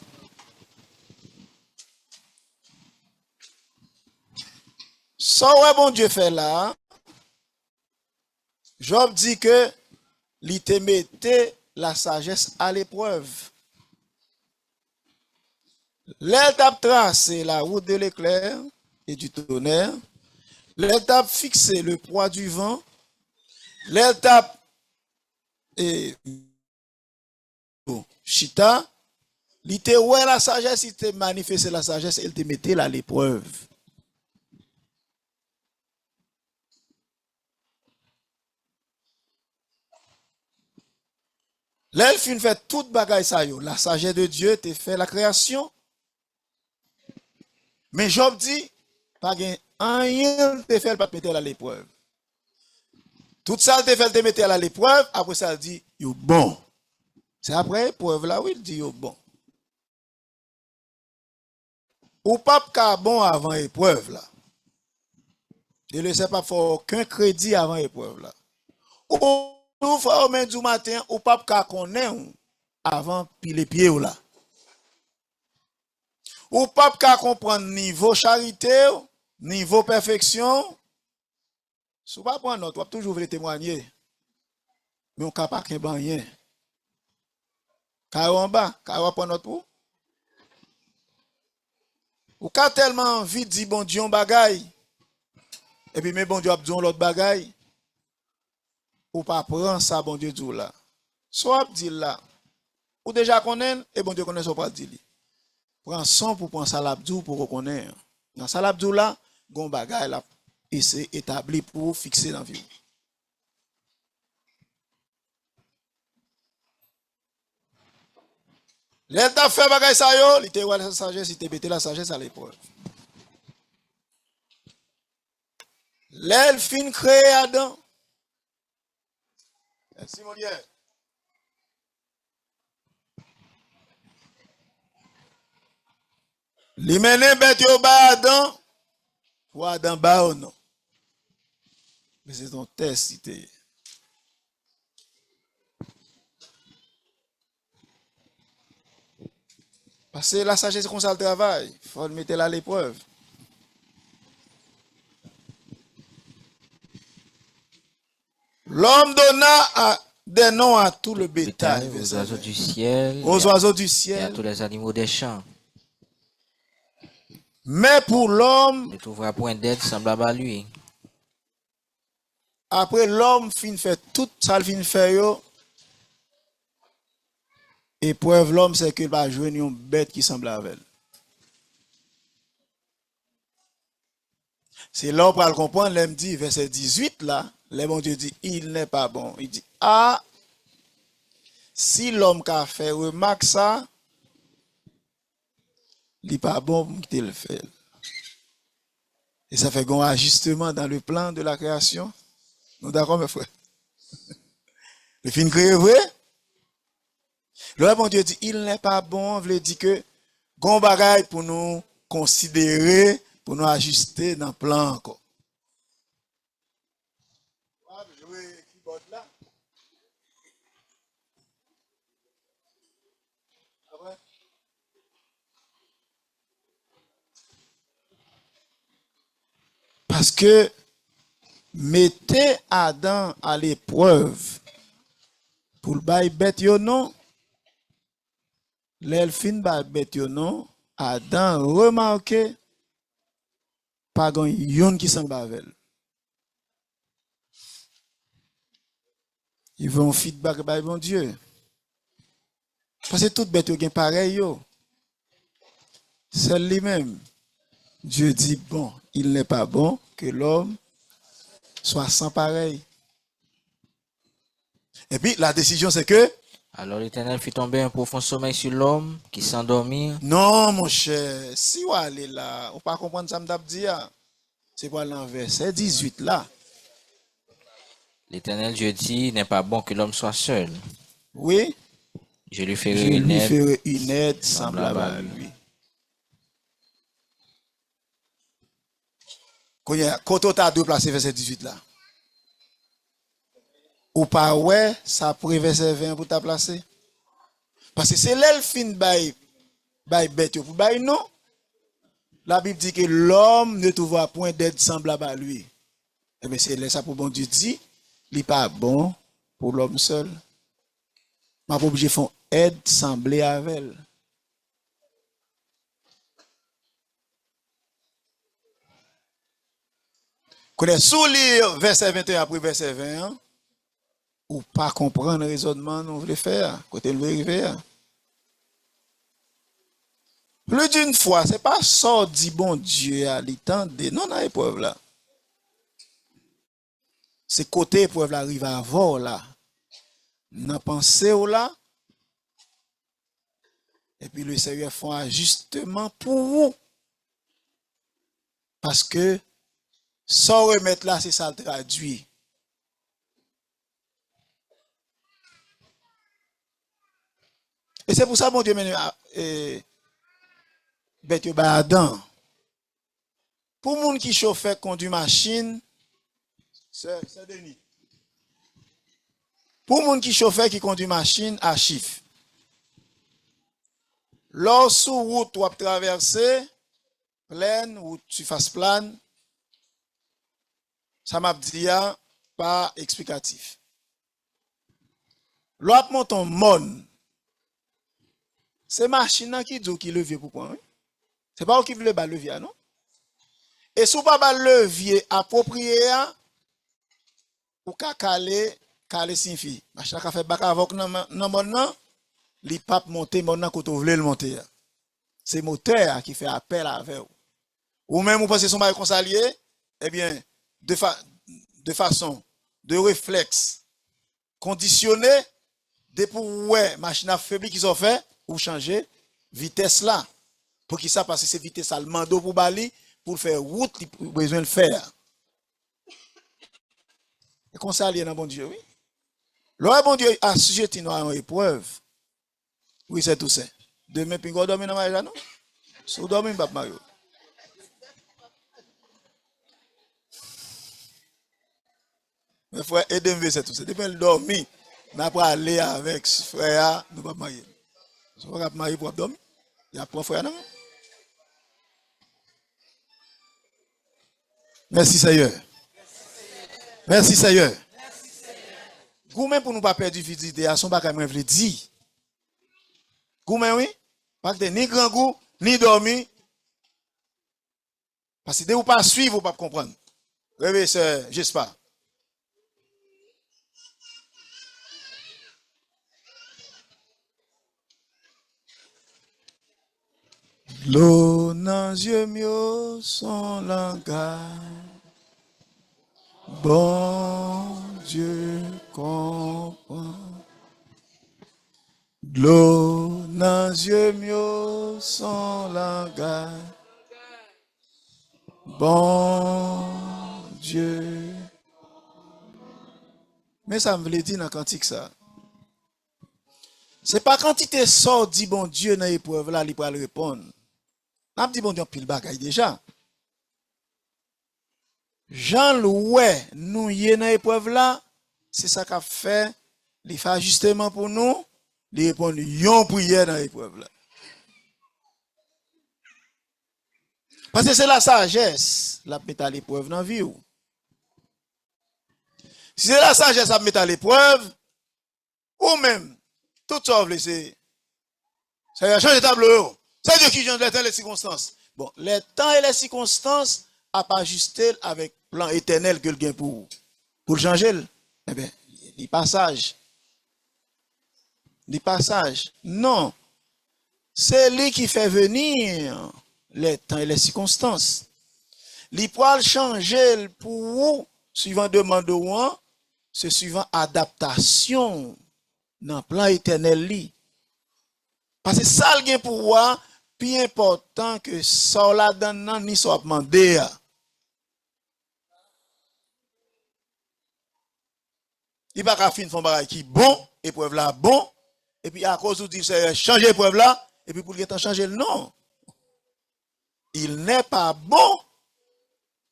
Ça ouais bon Dieu fait là. Job dit que il te mettait la sagesse à l'épreuve. L'étape tracé la route de l'éclair et du tonnerre. L'étape fixé le poids du vent. L'étape et chita. Il te ouais la sagesse, il te manifesté la sagesse, il te mettait à l'épreuve. Là, il fin fait toute bagaille ça yo. La sagesse de Dieu te fait la création. Mais Job dit, pas rien te fait pas te mettre à l'épreuve. Tout ça te fait te mettre à l'épreuve, après ça il dit yo bon. C'est après l'épreuve là où il dit yo bon. Ou pas ka bon avant l'épreuve là. Ne laissez pas faire aucun crédit avant l'épreuve là. Ou frère men du matin ou pas ka connaît avant puis les pieds là. Ou pas ka comprendre niveau charité, niveau perfection. Si pas prendre note, ou toujours veut témoigner. Mais on capable qu'un ban rien. Car en bas, car on prend note pour. Ou ka tellement envie de dire bon Dieu bagaille. Et puis mais bon Dieu a dit l'autre bagaille. Ou pas prendre ça bon Dieu dit là. Soit dit là ou déjà connaît, et bon Dieu connaît son pas dit. Prends son pour prendre salabdou pour reconnaître. Dans salabdou là, gon bagay là, et c'est établi pour fixer dans vie. L'état fait bagay ça yo, il te voit la sagesse, il te bête la sagesse à l'épreuve. L'elfine créé Adam. Merci mon Dieu. Li mène bête yo ba Adam, ou Adam ba ou non. Mais c'est ton test, cité. Parce que la sagesse comme ça le travail, il faut le mettre là à l'épreuve. L'homme donna des noms à tout le bétail, Aux oiseaux du ciel, aux oiseaux du et à ciel. tous les animaux des champs. Mais pour l'homme, Ne trouvera point d'aide semblable à lui. après l'homme fin fait tout ça, le fin fait yo. Épreuve l'homme, c'est qu'il va jouer une bête qui semble avec elle. C'est là pour le comprendre, l'homme dit, verset 18 là, le bon Dieu dit, il n'est pas bon. Il dit, ah, si l'homme qui a fait remarque ça, il n'est pas bon pour qu'il le fait. Et ça fait un ajustement dans le plan de la création. Nous d'accord, mes frères? Le film créé vrai? Le bon Dieu dit, il n'est pas bon, veut dire que, gon bagaille pour nous considérer, pour nous ajuster dans le plan encore. Parce que mettez Adam à l'épreuve pour le bail bête yo non. L'elfine bail bête yo non. Adam remarqué pas grand yon qui semble avec elle. Ils vont feedback by bon Dieu. Parce que toute bête yo gen pareil yo. C'est lui-même. Dieu dit bon, il n'est pas bon que l'homme soit sans pareil. Et puis la décision c'est que Alors l'Éternel fit tomber un profond sommeil sur l'homme qui s'endormit. non mon cher, si vous allez là, on pas comprendre ça m't'a dit. C'est pour aller en verset 18 là. L'Éternel Dieu dit, n'est pas bon que l'homme soit seul. Oui, Je lui je ferai une lui aide. ferai une aide semblable à lui. Quand on t'a deux placé verset 18 là. Ou pas ouais, ça pour verset 20 pour t'a placer. Parce que c'est l'elfine by bête pour by non. La Bible dit que l'homme ne trouvera point d'aide semblable à lui. Eh bien, c'est ça pour bon Dieu dit, il n'est pas bon pour l'homme seul. Ma pas obligé de faire aide semblée avec elle. Quand sous lire verset 21 après verset 20, ou pas comprendre le raisonnement nous voulons faire, côté le arriver. Plus d'une fois, c'est pas ça dit bon Dieu à l'étendre, non dans l'épreuve là. C'est côté épreuve là arrive avant là. N'a pensé ou là. Et puis le Seigneur fait un ajustement pour vous. Parce que sans remettre là, c'est ça le traduit. Et c'est pour ça, mon Dieu, bête Adam. Pour les gens qui chauffent, conduit machine, c'est Denis. Pour les gens qui chauffent, qui conduit machine, à chiffre. Lorsque route ou traverser, pleine, ou surface plane, ça m'a dit pas explicatif. L'autre monte en mon. C'est machine qui dit qui levier pour point. C'est pas qui veut le levier, non? Et si vous pas le levier approprié, ou ka caler signifie. Machine qui fait bac avec non mon non. li pas monter maintenant quand on voulait le monter. C'est moteur qui fait appel avec vous. Ou même vous pensez son bail consalier, eh bien, de façon, de réflexe, conditionné, de pour ouais, machine à faibli qu'ils ont fait, ou changer vitesse là. Pour qui ça, parce que c'est vitesse allemande pour Bali, pour faire route, il a besoin de faire. Et comme ça, il y a un bon Dieu, oui. Le bon Dieu a sujeté nous à une épreuve. Oui, c'est tout ça. Demain, puis on dormir dans ma maison, non? Si vous dormez, pas Mario. Mais frère, aidez-moi, c'est tout ça. Depuis le dormir, nous après aller avec frère, nous pas marier. Si vous ne pas marier pour dormir, il y a pas frère, non? Merci Seigneur. Merci Seigneur. Goumen pour nous pas perdre visite à son bagage moi veut dire. Goumen oui, pas que ni grand goût ni dormi. Parce que dès vous pas suivre, vous pas comprendre. Oui, j'espère. L'eau dans yeux mieux son langage. Bon Dieu comprend. L'eau dans yeux mieux son langage. Bon Dieu. Mais ça me veut dire dans le cantique ça. C'est pas quand il te sort dit bon Dieu dans l'épreuve là, il peut le répondre. N'a dit bon Dieu pile bagaille déjà. Jean Loué, nous y dans l'épreuve là, c'est ça qu'a fait, il fait ajustement pour nous, il répond yon prière dans l'épreuve là. Parce que c'est la sagesse, la mettre à l'épreuve dans la vie. Si c'est la sagesse à mettre à l'épreuve, ou même, tout ça, c'est changer de tableau. C'est Dieu qui change les temps et les circonstances. Bon, les temps et les circonstances à pas ajuster avec le plan éternel que le gain pour le changer. Eh bien, les passages. Les passages. Non. C'est lui qui fait venir les temps et les circonstances. Il peut changer pour vous, suivant demande de vous, c'est suivant adaptation dans le plan éternel. Parce que ça, le gain pour vous, plus important que ça là dedans ni soit demandé. Il va pas fin font bagay qui bon, épreuve là bon, et puis à cause où dit c'est changer épreuve là, et puis pour le temps changer le non. Il n'est pas bon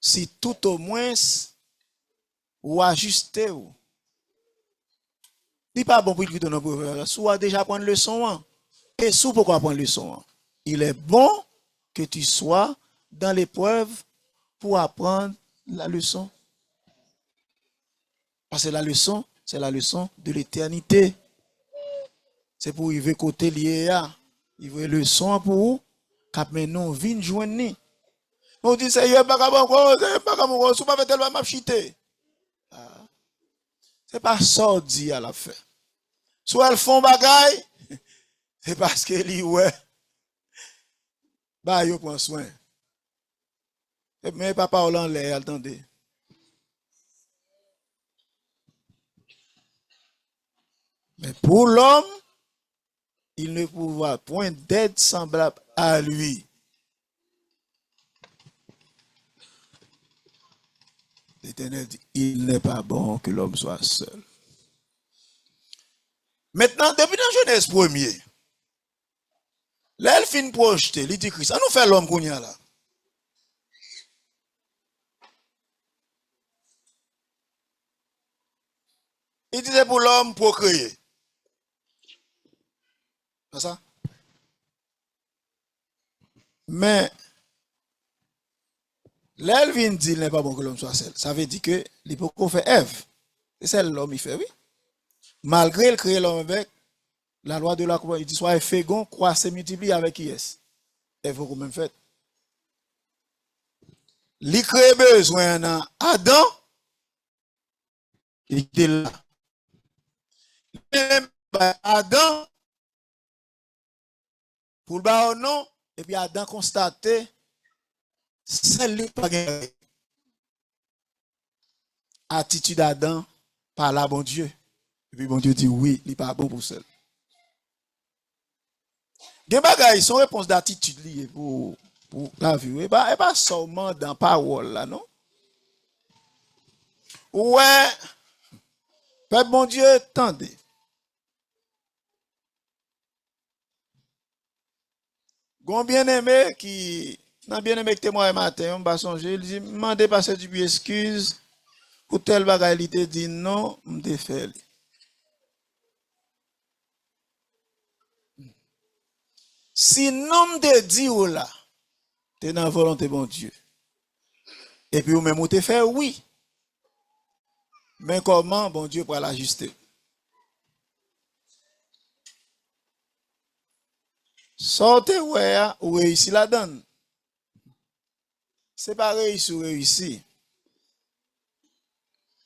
si tout au moins ou ajuster ou. Il n'est pas bon pour lui donner épreuve, soit déjà prendre leçon. Et sous pourquoi prendre leçon? Il est bon que tu sois dans l'épreuve pour apprendre la leçon. Parce que la leçon, c'est la leçon de l'éternité. C'est pour y voir côté lié à. Il veut leçon pour vous. Cap maintenant vinn joindre. On dit Seigneur pas capable encore, pas capable encore, sous pas fait tellement m'a chité. C'est pas ça dit à la fin. Soit elles font bagaille, c'est parce que li ouais. Bah yo prend soin. Mais papa en l'air, attendez. Mais pour l'homme, il ne pourra point d'être semblable à lui. L'Éternel dit, il n'est pas bon que l'homme soit seul. Maintenant, depuis dans Genèse 1er, l'elfine projeté, il dit Christ, ça nous fait l'homme qu'on y a là. Il disait pour l'homme procréer. C'est ça? Mais, l'elfine dit, il n'est pas bon que l'homme soit seul. Ça veut dire que l'hypocrite fait Ève. C'est celle l'homme, il fait, oui. Malgré le créer l'homme avec la loi de la croix, il dit soit fécond, croissez, multipliez avec qui est. Et vous même fait. Il crée besoin dans Adam, il était là. Adam, Pour le bas non, et puis Adam constaté, c'est lui pas gagné. Attitude d'Adam par là, bon Dieu. Et puis bon Dieu dit oui, il n'est pas bon pour seul. Gen bagay, son réponse d'attitude liée pour la vie. Et pas seulement dans parole là, non? Ouais, peuple bon Dieu, tendez. Gon bien-aimé qui, nan bien-aimé qui témoigne matin, on va songer, il dit, demandez passer du bien excuse, pour tel bagay, il te dit non, m'te fait. Si non m'te dit ou là, t'es dans la volonté bon Dieu. Et puis ou même ou te fait oui. Mais comment bon Dieu pour l'ajuster? Sortez ouais ou réussi la donne. C'est pas réussi ou réussi.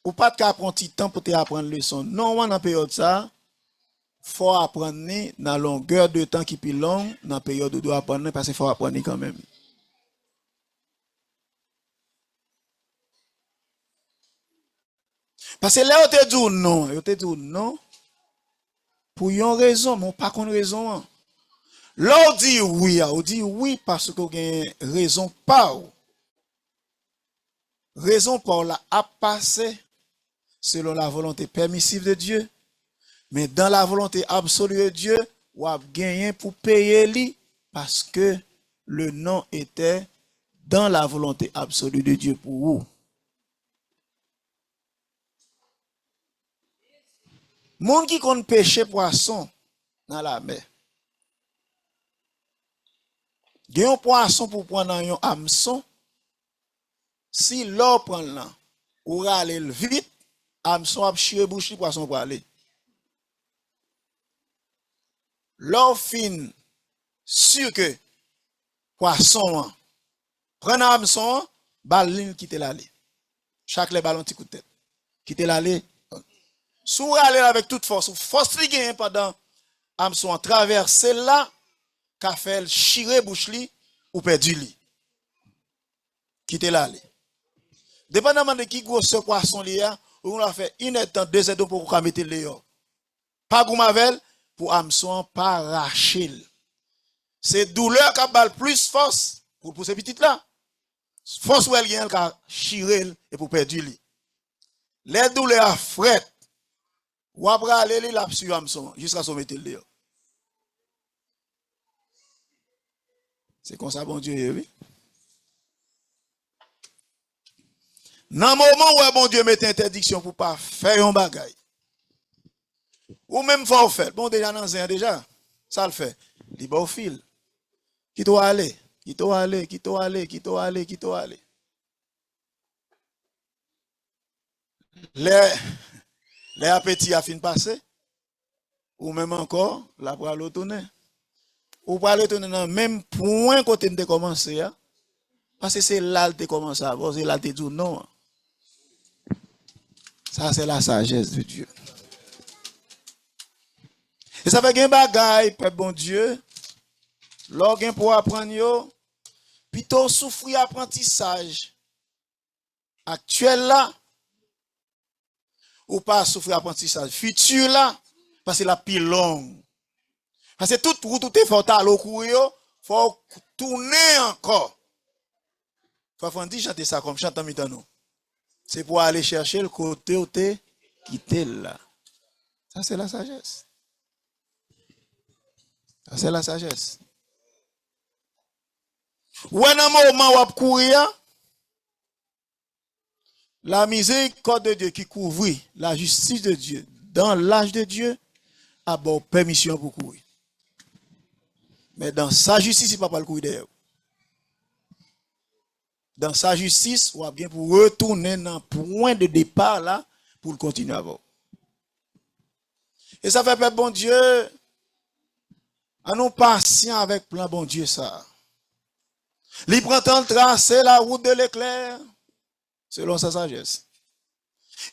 Ou pas de prendre un petit temps pour te apprendre leçon. Non, dans la période ça, faut apprendre dans la longueur de temps qui est plus longue, dans la période où doit apprendre parce qu'il faut apprendre quand même. Parce que là, on te dit non, pour une raison, mais pas qu'on raison. Là, on dit oui parce qu'on a une raison pas. Raison pour la a passé selon la volonté permissive de Dieu. Mais dans la volonté absolue de Dieu, on a gagné pour payer lui parce que le non était dans la volonté absolue de Dieu pour vous. Monde qui compte pêcher poisson dans la mer. Il y a un poisson pour prendre un hameçon. Si l'eau prend là, ou aller vite, hameçon a chier bouche poisson pour aller. L'eau fin sûr que poisson prend hameçon, balle quitte l'aller. Chaque les ballon petit coup de tête. Quitte l'aller. Sous aller avec toute force li gagne pendant hameçon traverser là, qu'a fait chirer bouche li ou perdu li. Quitte l'aller. Dépendamment de qui gros ce poisson li a, on a fait 1 heure temps 2 heures pour mettre le yo. Pas goumavel pour hameçon pas racher. C'est douleur qui a plus force pour ces petites là. Force ou elle gagne qui chirer et pour perdre li. Les douleurs fret. Ou après aller li la sur hameçon jusqu'à son mettre le yo. C'est comme ça bon Dieu oui. Dans le moment où bon Dieu met interdiction pour pas faire un bagay. Ou même faut faire. Bon déjà dans un déjà, ça le fait. Il va au fil. Qui doit aller, qui doit aller, qui doit aller, qui doit aller, qui doit aller. Les appétits a fin passer. Ou même encore, la pour aller tourner. Ou pour aller tourner dans le même point côté de commencer. Parce que c'est là que tu commences à voir, c'est là que tu dis non. Ça, c'est la sagesse de Dieu. Et ça fait qu'un bagay, peuple bon Dieu, l'orgain pour apprendre yo, plutôt souffrir apprentissage actuel là, ou pas souffrir apprentissage futur là, parce que la plus longue. Parce que toute route, tout effort à l'eau courir, faut tourner encore. Faut chanter ça comme chantant mitano. C'est pour aller chercher le côté où tu quitté là. Ça, c'est la sagesse. Ça, c'est la sagesse. Ou un moment où tu courir, la miséricorde de Dieu qui couvre la justice de Dieu dans l'âge de Dieu a bon permission pour courir. Mais dans sa justice, il ne peut pas le courir d'ailleurs. Dans sa justice, on va bien pour retourner dans le point de départ là pour continuer à voir. Et ça fait peuple bon Dieu, à nous patient avec plan bon Dieu ça. Il prend temps de tracer la route de l'éclair selon sa sagesse.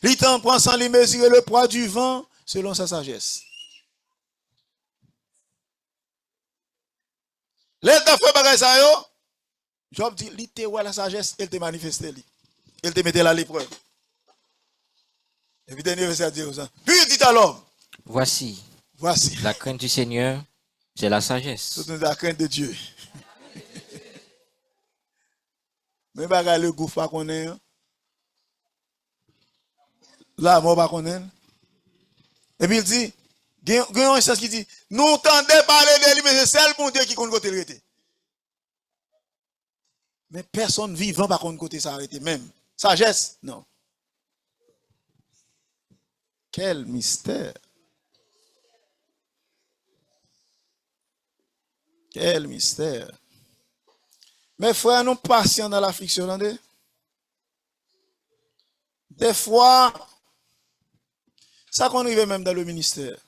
Il prend sans lui mesurer le poids du vent selon sa sagesse. L'état fait bagay ça yo. Job dit, li te ouais la sagesse, elle te manifeste li. Elle te mette à l'épreuve. Et puis dernier verset dit ça. Puis dit à l'homme. Voici, Voici. la crainte du Seigneur, c'est la sagesse. C'est la crainte de Dieu. Mais bagay le gouffre pas connaît. La mort pas connaît. Et puis il dit, il y a un sens qui dit, nous entendons parler de lui, mais c'est seul bon Dieu qui compte côté arrêté. Mais personne vivant par contre côté ça arrêté même. Sagesse, non. Quel mystère. Quel mystère. Mes frères, nous patients dans l'affliction. Attendez. Des fois, ça qu'on arrive même dans le ministère.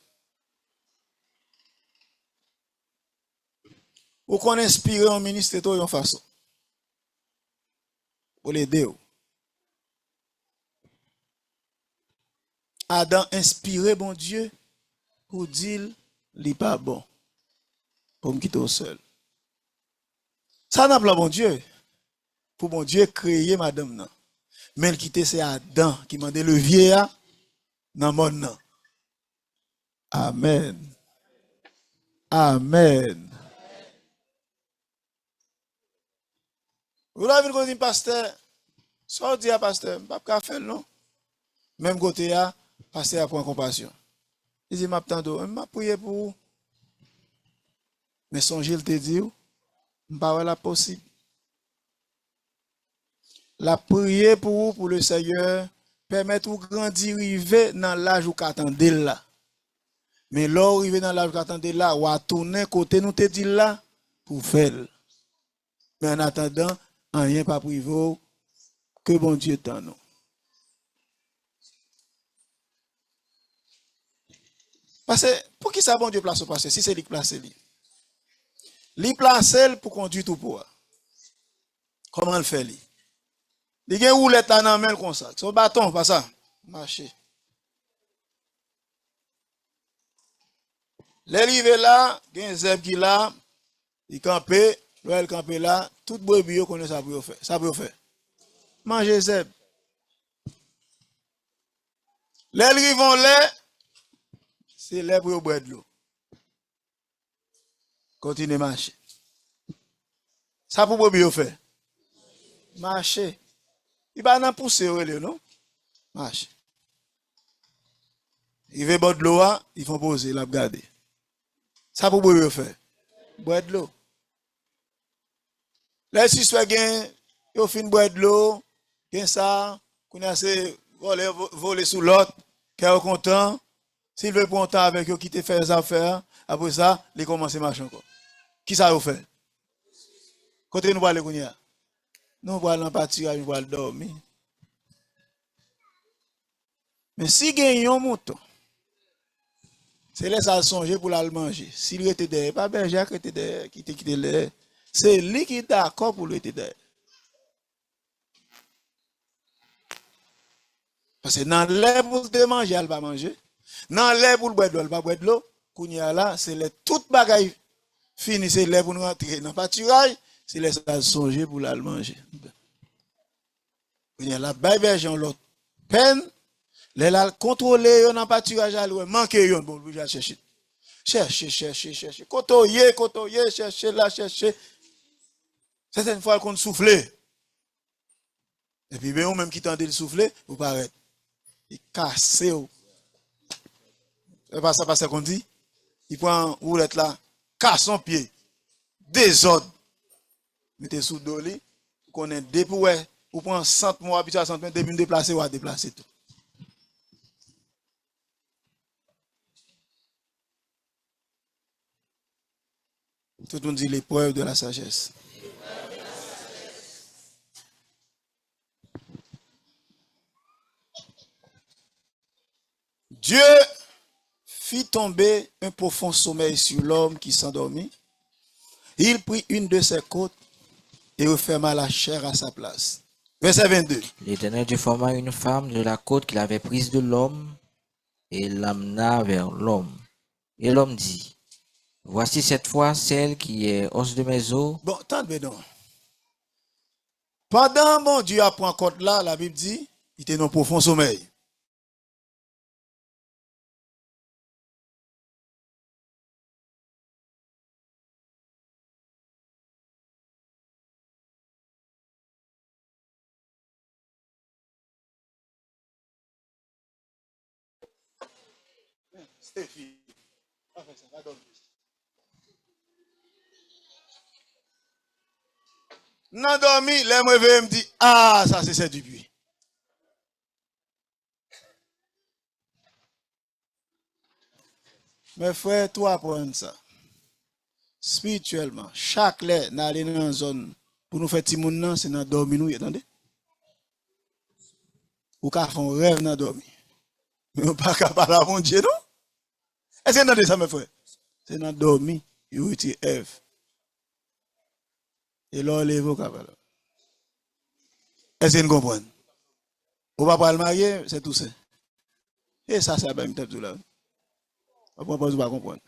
Ou qu'on inspire un ministère de toute façon. Pour l'aider. Adam inspiré bon Dieu pour dire il n'est pas bon. Pour me quitter au seul. Ça n'a pas bon Dieu. Pour bon Dieu créer madame non. Mais le quitter c'est Adam qui m'a le vieillard dans le monde. Amen. Amen. Vous l'avez vu dit pasteur, ça dit à pasteur, je ne peux pas faire non. Même côté là, pasteur a point compassion. Il dit m'attends, je m'a prié pour vous. Mais songez le te dit, je pas la possible. La prière pour vous, pour le Seigneur, permettre de grandir, arriver dans l'âge où qu'attendez là. Mais là, arriver dans l'âge où qu'attendez là, ou à tourner côté nous te dit là, pour faire. Mais en attendant, rien pas privé, que bon Dieu t'en nous. Parce que, pour qui ça bon Dieu place au passé, si c'est lui qui place lui? Lui place pour conduire tout pour. Comment le fait lui? Il y a une roulette dans la main comme ça. Son bâton, pas ça. Marcher. L'arrivée là, il y a un zèbre qui là, il campe, il campe là, tout brebis connaît ça pour faire. Ça pour faire. Manger zèbre. L'arrivée vont là, c'est là pour boire de l'eau. Continuez à marcher. Ça pour brebis faire. Marcher. Il va pas pousser, non? Marche. Il veut boire de l'eau, ils vont poser, ils vont garder. Ça pour boire faire. Boire de l'eau. Là, si tu as gagné, il fin boire de l'eau, gain ça, qu'on a assez voler sous l'autre, qui est content. S'il veut prendre temps avec eux, qui te fait les affaires, après ça, il commence à marcher encore. Qui ça vous fait? Côté nous parler, qu'on y a. Nous allons partir, nous allons dormir. Mais si gagnons un mouton, c'est là ça songer pour le manger. S'il était derrière, pas berger qui était derrière, qui était derrière. C'est lui qui est d'accord pour le être derrière. Parce que dans l'air pour te manger, elle va manger. Dans l'air pour le boire de l'eau, elle va boire de l'eau. Kounya là, c'est les toute bagaille fini, c'est l'air pour nous rentrer dans le pâturage. C'est les ça songer pour la manger. Il y a la berger en l'autre peine, les la contrôler dans le pâturage à l'ouest, manquer yon bon, vous chercher. Chercher. Kotoyer, chercher. Certaines fois qu'on souffle. Et puis bien même qui tente de souffler, vous paraît. Il casse. C'est pas ça parce qu'on dit. Il prend roulette là, casse son pied. Désordre. Mettez sous doli, qu'on est dépoué, ou prend 100 mois habitué à 100 mètres, depuis déplacer ou à déplacer tout. Tout le monde dit l'épreuve de la sagesse. Dieu fit tomber un profond sommeil sur l'homme qui s'endormit. Il prit une de ses côtes et referma la chair à sa place. Verset 22. L'Éternel Dieu forma une femme de la côte qu'il avait prise de l'homme et l'amena vers l'homme. Et l'homme dit, Voici cette fois celle qui est os de mes os. Bon, tendez donc. Pendant mon Dieu apprend compte là, la Bible dit, il était dans un profond sommeil. Nan dormi, les moi me dit, ah, ça c'est du puits. Mes frères, toi apprendre ça. Spirituellement, chaque lait n'a allé dans une zone pour nous faire petit monde, c'est dans dormir nous, attendez. Ou qu'à faire un rêve dans dormir. Mais on pas capable à mon Dieu, non? Est-ce que vous entendez ça, mes frères? C'est dans dormir, vous retirez Ève. Et là, les vocables. Est-ce que vous comprenez? Ou pas le marier, c'est tout ça. Et ça, c'est bien tout là. On ne peut pas comprendre.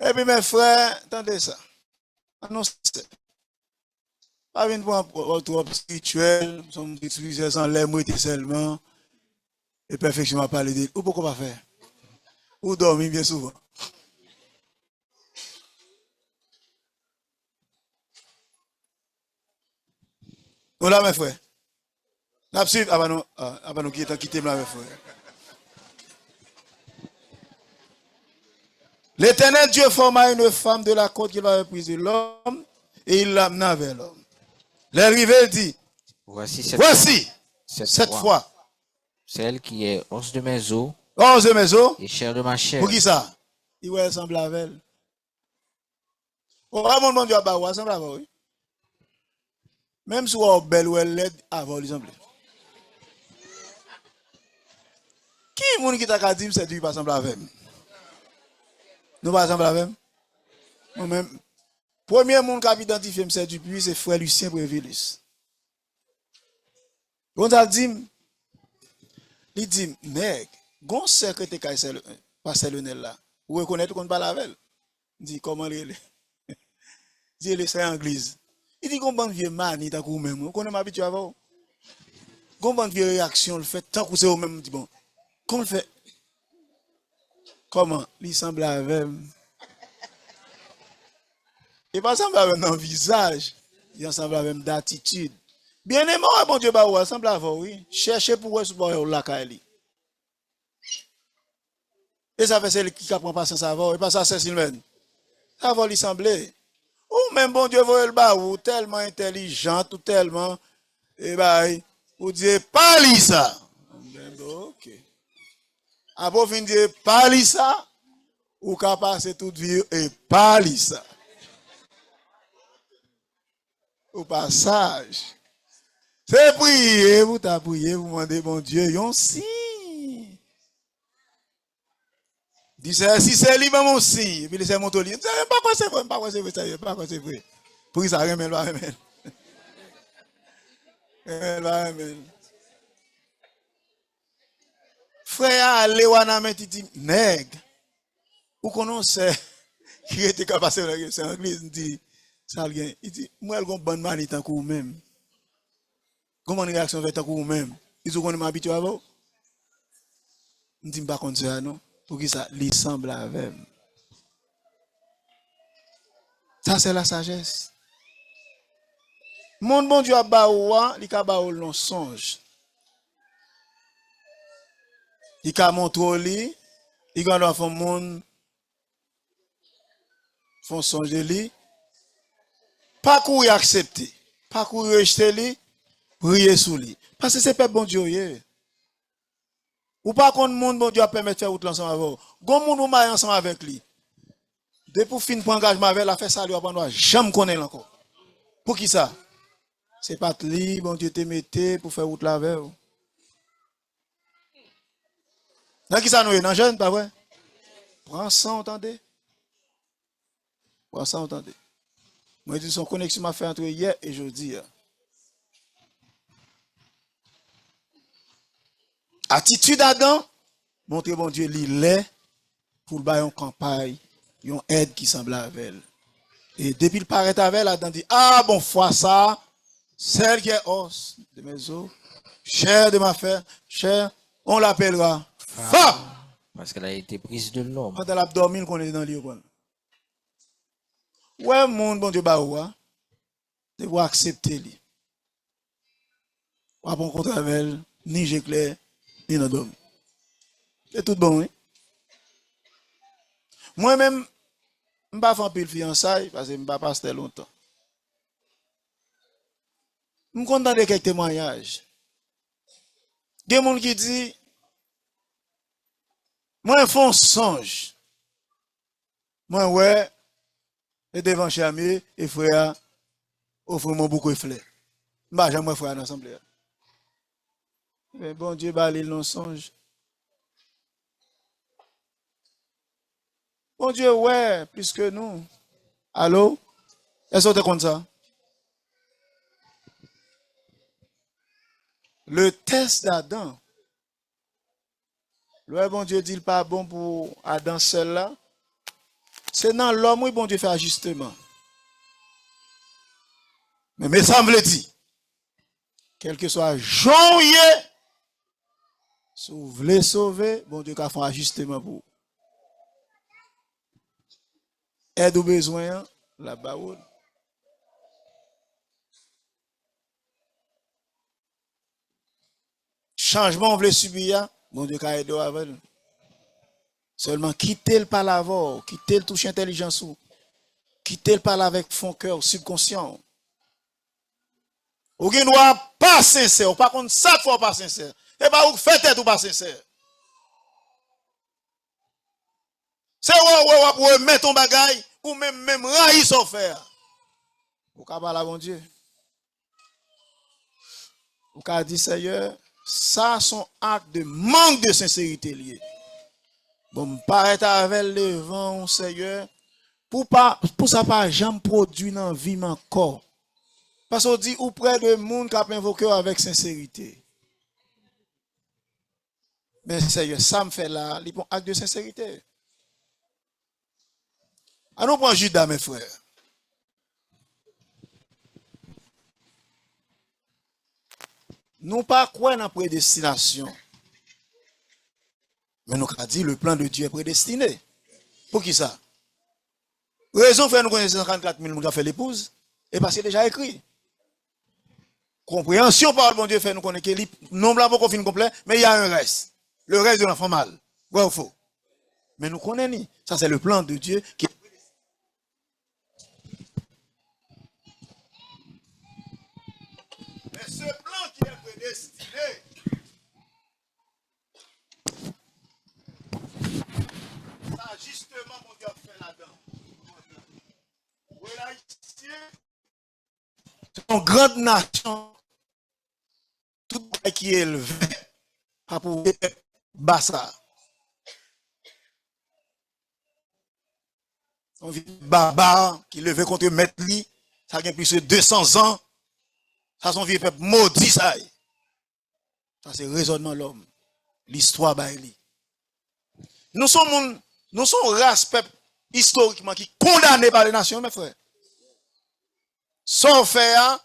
Et puis, mes frères, attendez ça. Annoncez. Pas venir pour un trop spirituel, son utiliser sans l'air seulement. Et perfection à parler de. Ou pourquoi pas faire? Ou dormir bien souvent. Nous là, mes frères. Nous suivons avant nous quitter là, mes frères. L'Éternel Dieu forma une femme de la côte qu'il va mépriser l'homme et il l'amena vers l'homme. L'arrivée dit, Voici cette fois, celle qui est os de mes os os de mes os, et chair de ma chair. pour qui ça? Il va ressembler à elle. Oh, mon Dieu, il va ressembler à elle. Même si on est belle ou elle l'aide, avant l'exemple. Qui est le qui t'a dit que c'est lui qui va ressembler à elle? Nous pas ressembler à elle? Moi-même. Premier monde qui a identifié M. Dupuis, c'est frère Lucien Prévilis. On a dit, il dit, nèg, gon secrétaire qui passe le nez là. Vous reconnaissez qu'on parle avec elle? Il dit, comment il est? Il dit, il est anglaise. Il dit, qu'on vieux mani, t'as coup même. Vous connaissez ma habitude avant? Qu'on vieux réaction, le fait, tant que c'est au même, dit, bon, comment le fait? Comment? Il semble avec. Il pas semble avec dans le visage, il semble avec d'attitude. Bien aimé, bon Dieu, bah, ouais, semble avec, oui. Cherchez pour voir ce la Kaili. Et ça fait celle qui prend patience avant, et pas ça, c'est Sylvain. Ça va lui sembler. Ou même bon Dieu, voyez le bas, ou tellement intelligent, ou tellement, et bah, vous dites, pas li ça. Ok. Après, vous dites, pas li ça, ou qu'à passer toute vie, et pas li ça. Au passage. C'est prier, vous t'as prié, vous demandez, bon Dieu, yon si. Dis si c'est lui, mon si. Et puis, c'est mon toli. Pas quoi c'est vrai, pas quoi c'est vrai, sérieux, pas quoi c'est vrai. Pour ça, remède, va remède. Va remède. Frère, allez, wana met, il dit, nèg. Ou qu'on sait, qui était capable de faire c'est anglais, il dit, ça vient. Il dit, moi, elle a une bonne manie, tant que vous-même. Comment une réaction fait tant que vous-même? Ils ont m'habitué avant. Je ne dis pas comme ça, non? Pour qui ça, il semble avec. Ça, c'est la sagesse. Mon bon Dieu a baoua, il a baoua l'on songe. Il a montré, il a fait monde, font songe de lui. Pas courir accepter, pas courir rejeter lui, prier sous lui. Parce que c'est pas bon Dieu. Ou pas contre monde, bon Dieu a permis de faire route ensemble avec vous. Gon monde ou maille ensemble avec lui. Depuis pour fin pour engagement avec la fait ça lui apprendre jamais connaître encore. Pour qui ça? C'est pas lui, bon Dieu te mette pour faire route là avec vous. Dans qui ça nous est dans jeune pas vrai? Prends ça entendez? Prends ça entendez? Moi dis son connexion m'a fait entre hier et jeudi. attitude Adam, montrer bon Dieu l'est pour le bailler en campagne, une aide qui semble avec elle. Et depuis le paraît avec elle, Adam dit, ah bon, foi ça, celle qui est os de mes os, chair de ma chair, chair, on l'appellera femme. Parce qu'elle a été prise de l'homme. Quand elle a dormi, qu'on est dans le lit. Ouais, mon bon Dieu, bah, ouais, de vous accepter lui. Pas bon contre elle, ni j'éclaire, ni non d'homme. C'est tout bon, oui. Moi-même, je ne vais pas faire un pile fiançailles parce que je ne vais pas passer longtemps. Je suis content de quelques témoignages. Il y a des gens qui disent, moi, je fais un songe. Moi, ouais, et devant chamier, et frère, offre-moi beaucoup de fleurs. Je ne vais jamais faire dans l'assemblée. Mais bon Dieu, bah, il non songe. Bon Dieu, ouais, plus que nous. Allô? Est-ce que tu es comme ça? Le test d'Adam. Le bon Dieu dit pas bon pour Adam seul là. C'est dans l'homme où bon Dieu fait ajustement. Mais ça me le dit. Quel que soit janvier, si vous voulez sauver, bon Dieu a fait un ajustement pour vous. Aide au besoin, la baoule. Changement, on veut subir, bon Dieu a aidé avec nous. Seulement quitter le par la voix, quitter le toucher intelligence, quitter le par avec fond cœur subconscient. Ou ne doit pas sincère, par contre ça faut pas sincère. Et pas ou fait tête ou pas sincère. C'est ou mettre ton bagage ou même raïs son faire. Ou ka parler bon Dieu. Ou ka dit Seigneur, ça son acte de manque de sincérité lié. Bon, paraît avec le vent, Seigneur, pour ça pas jamais produit dans vie encore. Parce qu'on dit, ou près de monde qui a invoqué avec sincérité. Mais Seigneur, ça me fait là, il bon acte de sincérité. Allons prendre Judas, mes frères. Nous pas quoi dans la prédestination. Mais nous avons dit le plan de Dieu est prédestiné. Pour qui ça? Raison fait nous connaissons 54 000 personnes qui ont fait l'épouse. Et parce que c'est déjà écrit. Compréhension par le bon Dieu fait nous connaître que le nombre là pas fin complet, mais il y a un reste. Le reste de l'enfant mal. Ouais ou faux? Mais nous connaissons. Ça c'est le plan de Dieu qui est mais ce plan qui est prédestiné, ça justement mon Dieu fait là-dedans. Voilà ici, c'est une grande nation, tout qui est élevé, pas pour bassa. On vit barbare qui levé contre Maître Li, ça a plus de 200 ans. Ça son vieux peuple maudit ça. Ça c'est raisonnement l'homme. L'histoire baili. Nous sommes race peuple historiquement qui condamné par les nations mes frères. Sans faire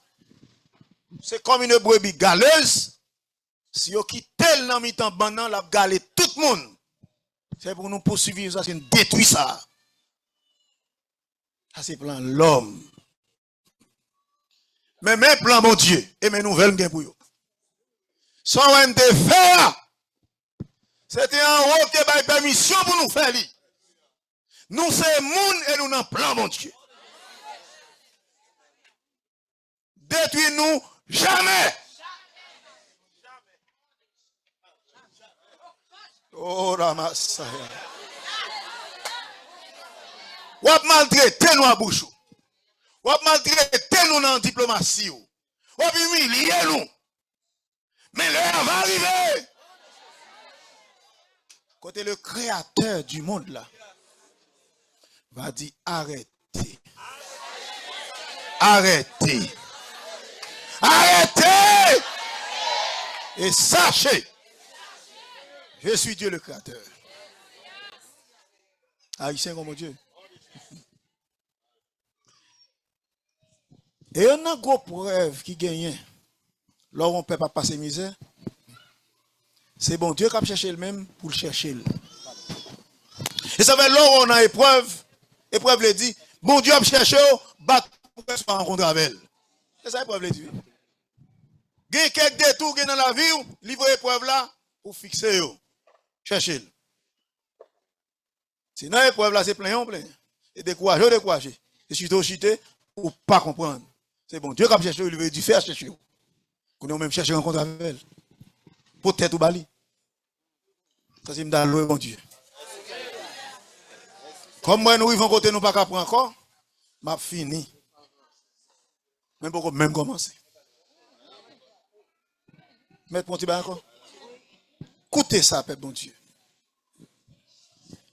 c'est comme une brebis galeuse. Si vous quittez le mi-temps bandant la galer tout le monde. C'est pour nous poursuivre ça, c'est détruire ça. Ça c'est plan l'homme. Mais mes plans mon Dieu et mes nouvelles gain pour vous. Sans un de faire. C'était un haut qui a permission pour nous faire. Nous c'est monde et nous n'en plan mon Dieu. Détruis-nous jamais. Oh Ramasaya. Ou maltraiter nous à bouche. Ou maltraiter nous dans la diplomatie. Ou humilier nous. Mais l'heure va arriver. Côté le créateur du monde là va dire arrêtez. Arrêtez. Arrêtez. Et sachez Je suis Dieu le Créateur. Haïtien comme Dieu. Et on a une grosse preuve qui gagne. Lorsqu'on ne peut pas passer misère, c'est bon Dieu qui a cherché le même pour le chercher. Et ça fait là on a épreuve. Épreuve le dit, bon Dieu a cherché, battre pour qu'on se rencontre avec elle. C'est ça l'épreuve le dit. Il y a quelques détours dans la vie, livre épreuve là, pour fixer. Cherchez. Sinon, l'épreuve là, c'est plein. Et décourager. Et chuter, ou pas comprendre. C'est bon Dieu qui a cherché, il veut dire faire chercher. Qu'on a même cherché rencontre avec elle. Peut-être ou bali. Ça c'est dans le bon Dieu. Comme moi, nous vivons côté nous pas qu'à prendre encore, m'a fini. Même pour même commencer. Mettre mon petit encore. Écoutez ça, peuple bon Dieu.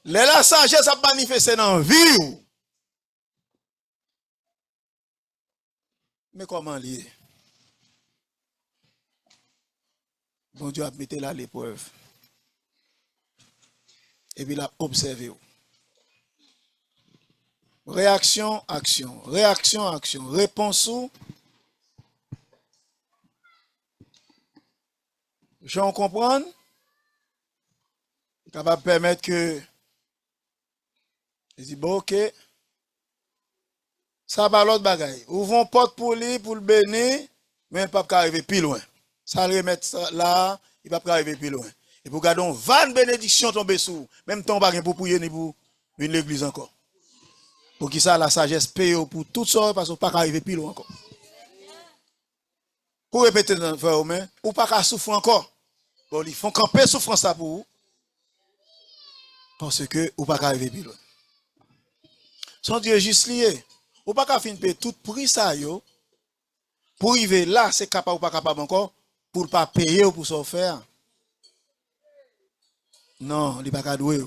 La sagesse a manifesté dans la vie. Mais comment lier? Bon Dieu a mis là l'épreuve. Et puis il a observé. Réaction, action. Réaction, action. Réponse ou. J'en comprends. Capable de permettre que. Il dit, bon, ok. Ça va l'autre bagaille. Ouvrons porte pour lui, pour le bénir, mais il ne peut pas arriver plus loin. Ça le remettre là, il ne peut pas arriver plus loin. Et pour garder 20 bénédictions tomber sous, même temps, pas pour prier ni pour une l'église encore. Pour qui ça, la sagesse paye pour tout ça, parce qu'on ne peut pas arriver plus loin encore. Pour répéter dans le frère, ou pas souffrir encore. Bon, ils font camper souffrance ça pour vous. Parce que ou pas arriver plus loin. Son Dieu juste lié. Ou pas qu'à finir payer tout prix ça yo. Pour arriver là, c'est capable ou pas capable encore pour pas payer ou pour s'en faire. Non, il pas qu'à douer.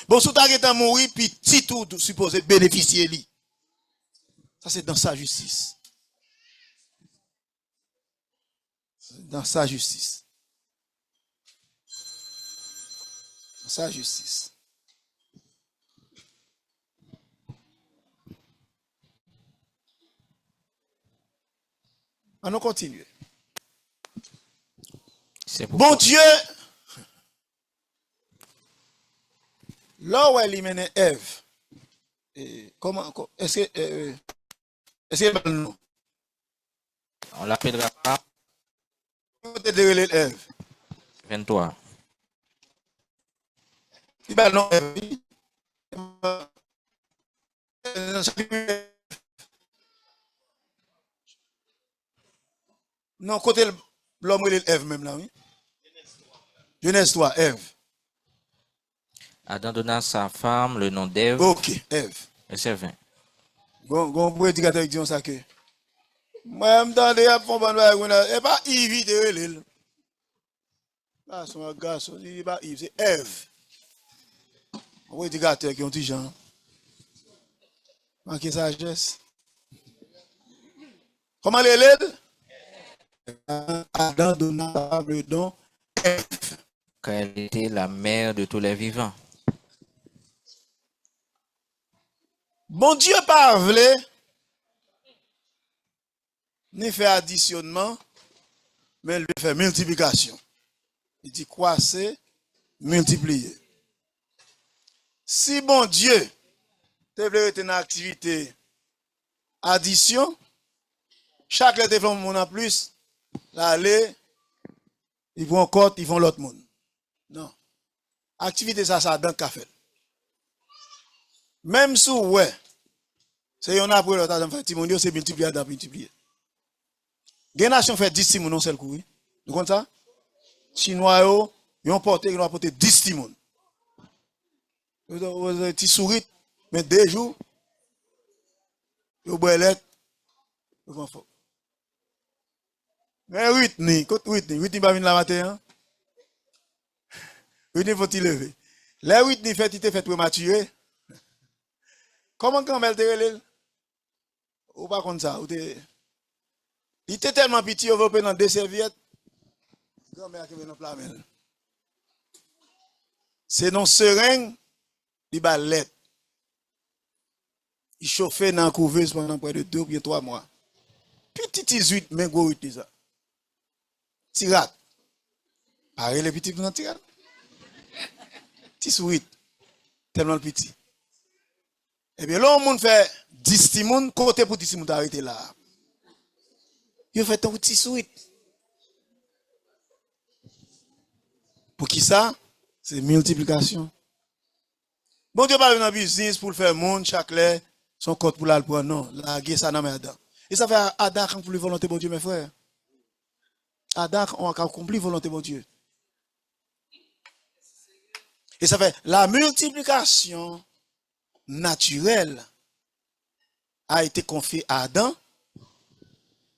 Bon, si tu as mourir, puis petit tout supposé bénéficier lui. Ça c'est dans sa justice. Dans sa justice. Dans sa justice. On continue. Bon Dieu, là où elle mène Ève, comment, est-ce que non? On l'appellera pas Ève. 23. Il va non Ève. Non, côté l'homme il est Ève même là, oui. Genèse 3, Ève. Adam donna à sa femme le nom d'Ève. Ok, Ève. Verset 20. Bon prédicateur qui dit ça que. Moi, je me tendais à fond de et pas Yves de l'île. Là, son garçon, il n'est pas Yves, c'est Ève. Un prédicateur qui ont dit Jean. Manquez sagesse. Comment l'île? Adam donna le nom Ève. Car elle était la mère de tous les vivants. Bon Dieu pas voulu ni fait additionnement, mais il fait multiplication. Il dit croissez, multiplier. Si bon Dieu développe une activité addition, chaque développement en plus, l'aller, ils vont encore, ils vont l'autre monde. Non. Activité ça dans le café. Même si ouais, c'est yon après l'autre fait Timonio, c'est multiplier dans multiplier. Gen nation fait 10 timon non seul coup. Vous comprenez ça? Chinois yo, ils ont porté 10 timon. Vous ti sourit mais 2 jours yo boelette yo font fort. Mais Whitney pas venir la matin hein. Whitney faut-il lever. Les Whitney fait il te fait prématuré. Comment quand elle te relève? Ou pas comme ça, ou te il était tellement petit, on va prendre 2 serviettes. Grand-mère qui vient dans plat. c'est non seringue, il bat lettre. Il chauffait dans la couveuse pendant près de 2 ou 3 mois. Petit 18, mais gros 8 ça. Tirat. Pareil les petits dans tirat. Petit 8. Tellement petit. Et bien là, on monde fait 10 timoun, côté pour 10 timoun arrêté là. Il fait un petit 8. Pour qui ça? C'est multiplication. Bon Dieu pas dans le business pour faire monde chaque lait, son code pour la prendre. Non, la guerre ça dans Adam. Et ça fait Adam qui accomplit volonté de Dieu, mes frères. Adam a accompli volonté de Dieu. Et ça fait la multiplication naturelle a été confiée à Adam.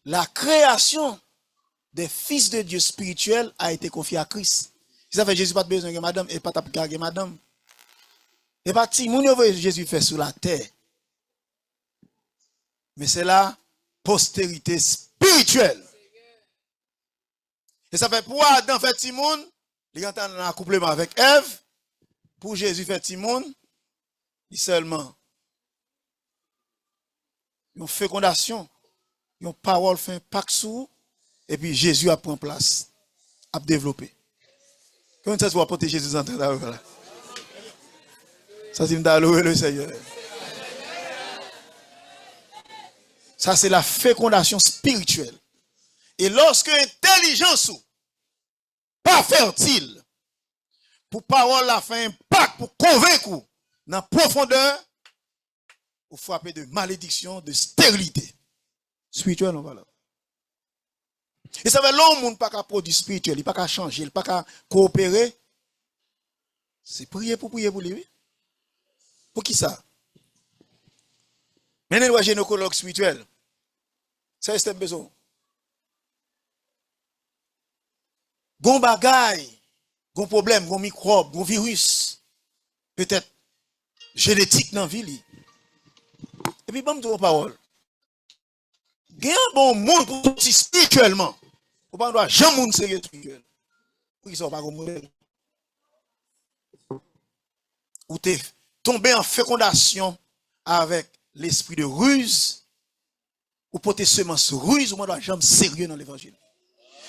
La création des fils de Dieu spirituels a été confiée à Christ. Ça fait Jésus pas besoin de madame et pas de madame. Et pas si mon Jésus fait sur la terre. Mais c'est la postérité spirituelle. Et ça fait pour Adam faire Timon, il est en accouplement avec Ève. Pour Jésus faire Timon, il seulement une fécondation, une parole fait impact sur, et puis Jésus a pris place, a développé. Comment ça se voit porter Jésus en train de ça c'est le Seigneur. Ça c'est la fécondation spirituelle. Et lorsque l'intelligence pas fertile, pour parole la fait impact, pour convaincre dans la profondeur, pour frapper de malédiction, de stérilité. Spirituelle, on va là. Et ça veut l'homme n'a pas qu'à produire spirituel, il n'a pas qu'à changer, il n'a pas qu'à coopérer. C'est prier pour lui. Pour qui ça? Maintenant, il y a un gynécologue spirituel. Ça, c'est un besoin. Gon bagay, gon problème, gon microbe, gon virus, peut-être génétique dans la vie. Et puis, bon, me parole. Gen bon monde pour ti spirituellement. Ou pas doit jamais monde sérieux spirituel. Pour qu'ils soient pas comme modèle. Ou t'es tombé en fécondation avec l'esprit de ruse. Ou pour tes semences ruse, ou pas doit jamais sérieux dans l'évangile.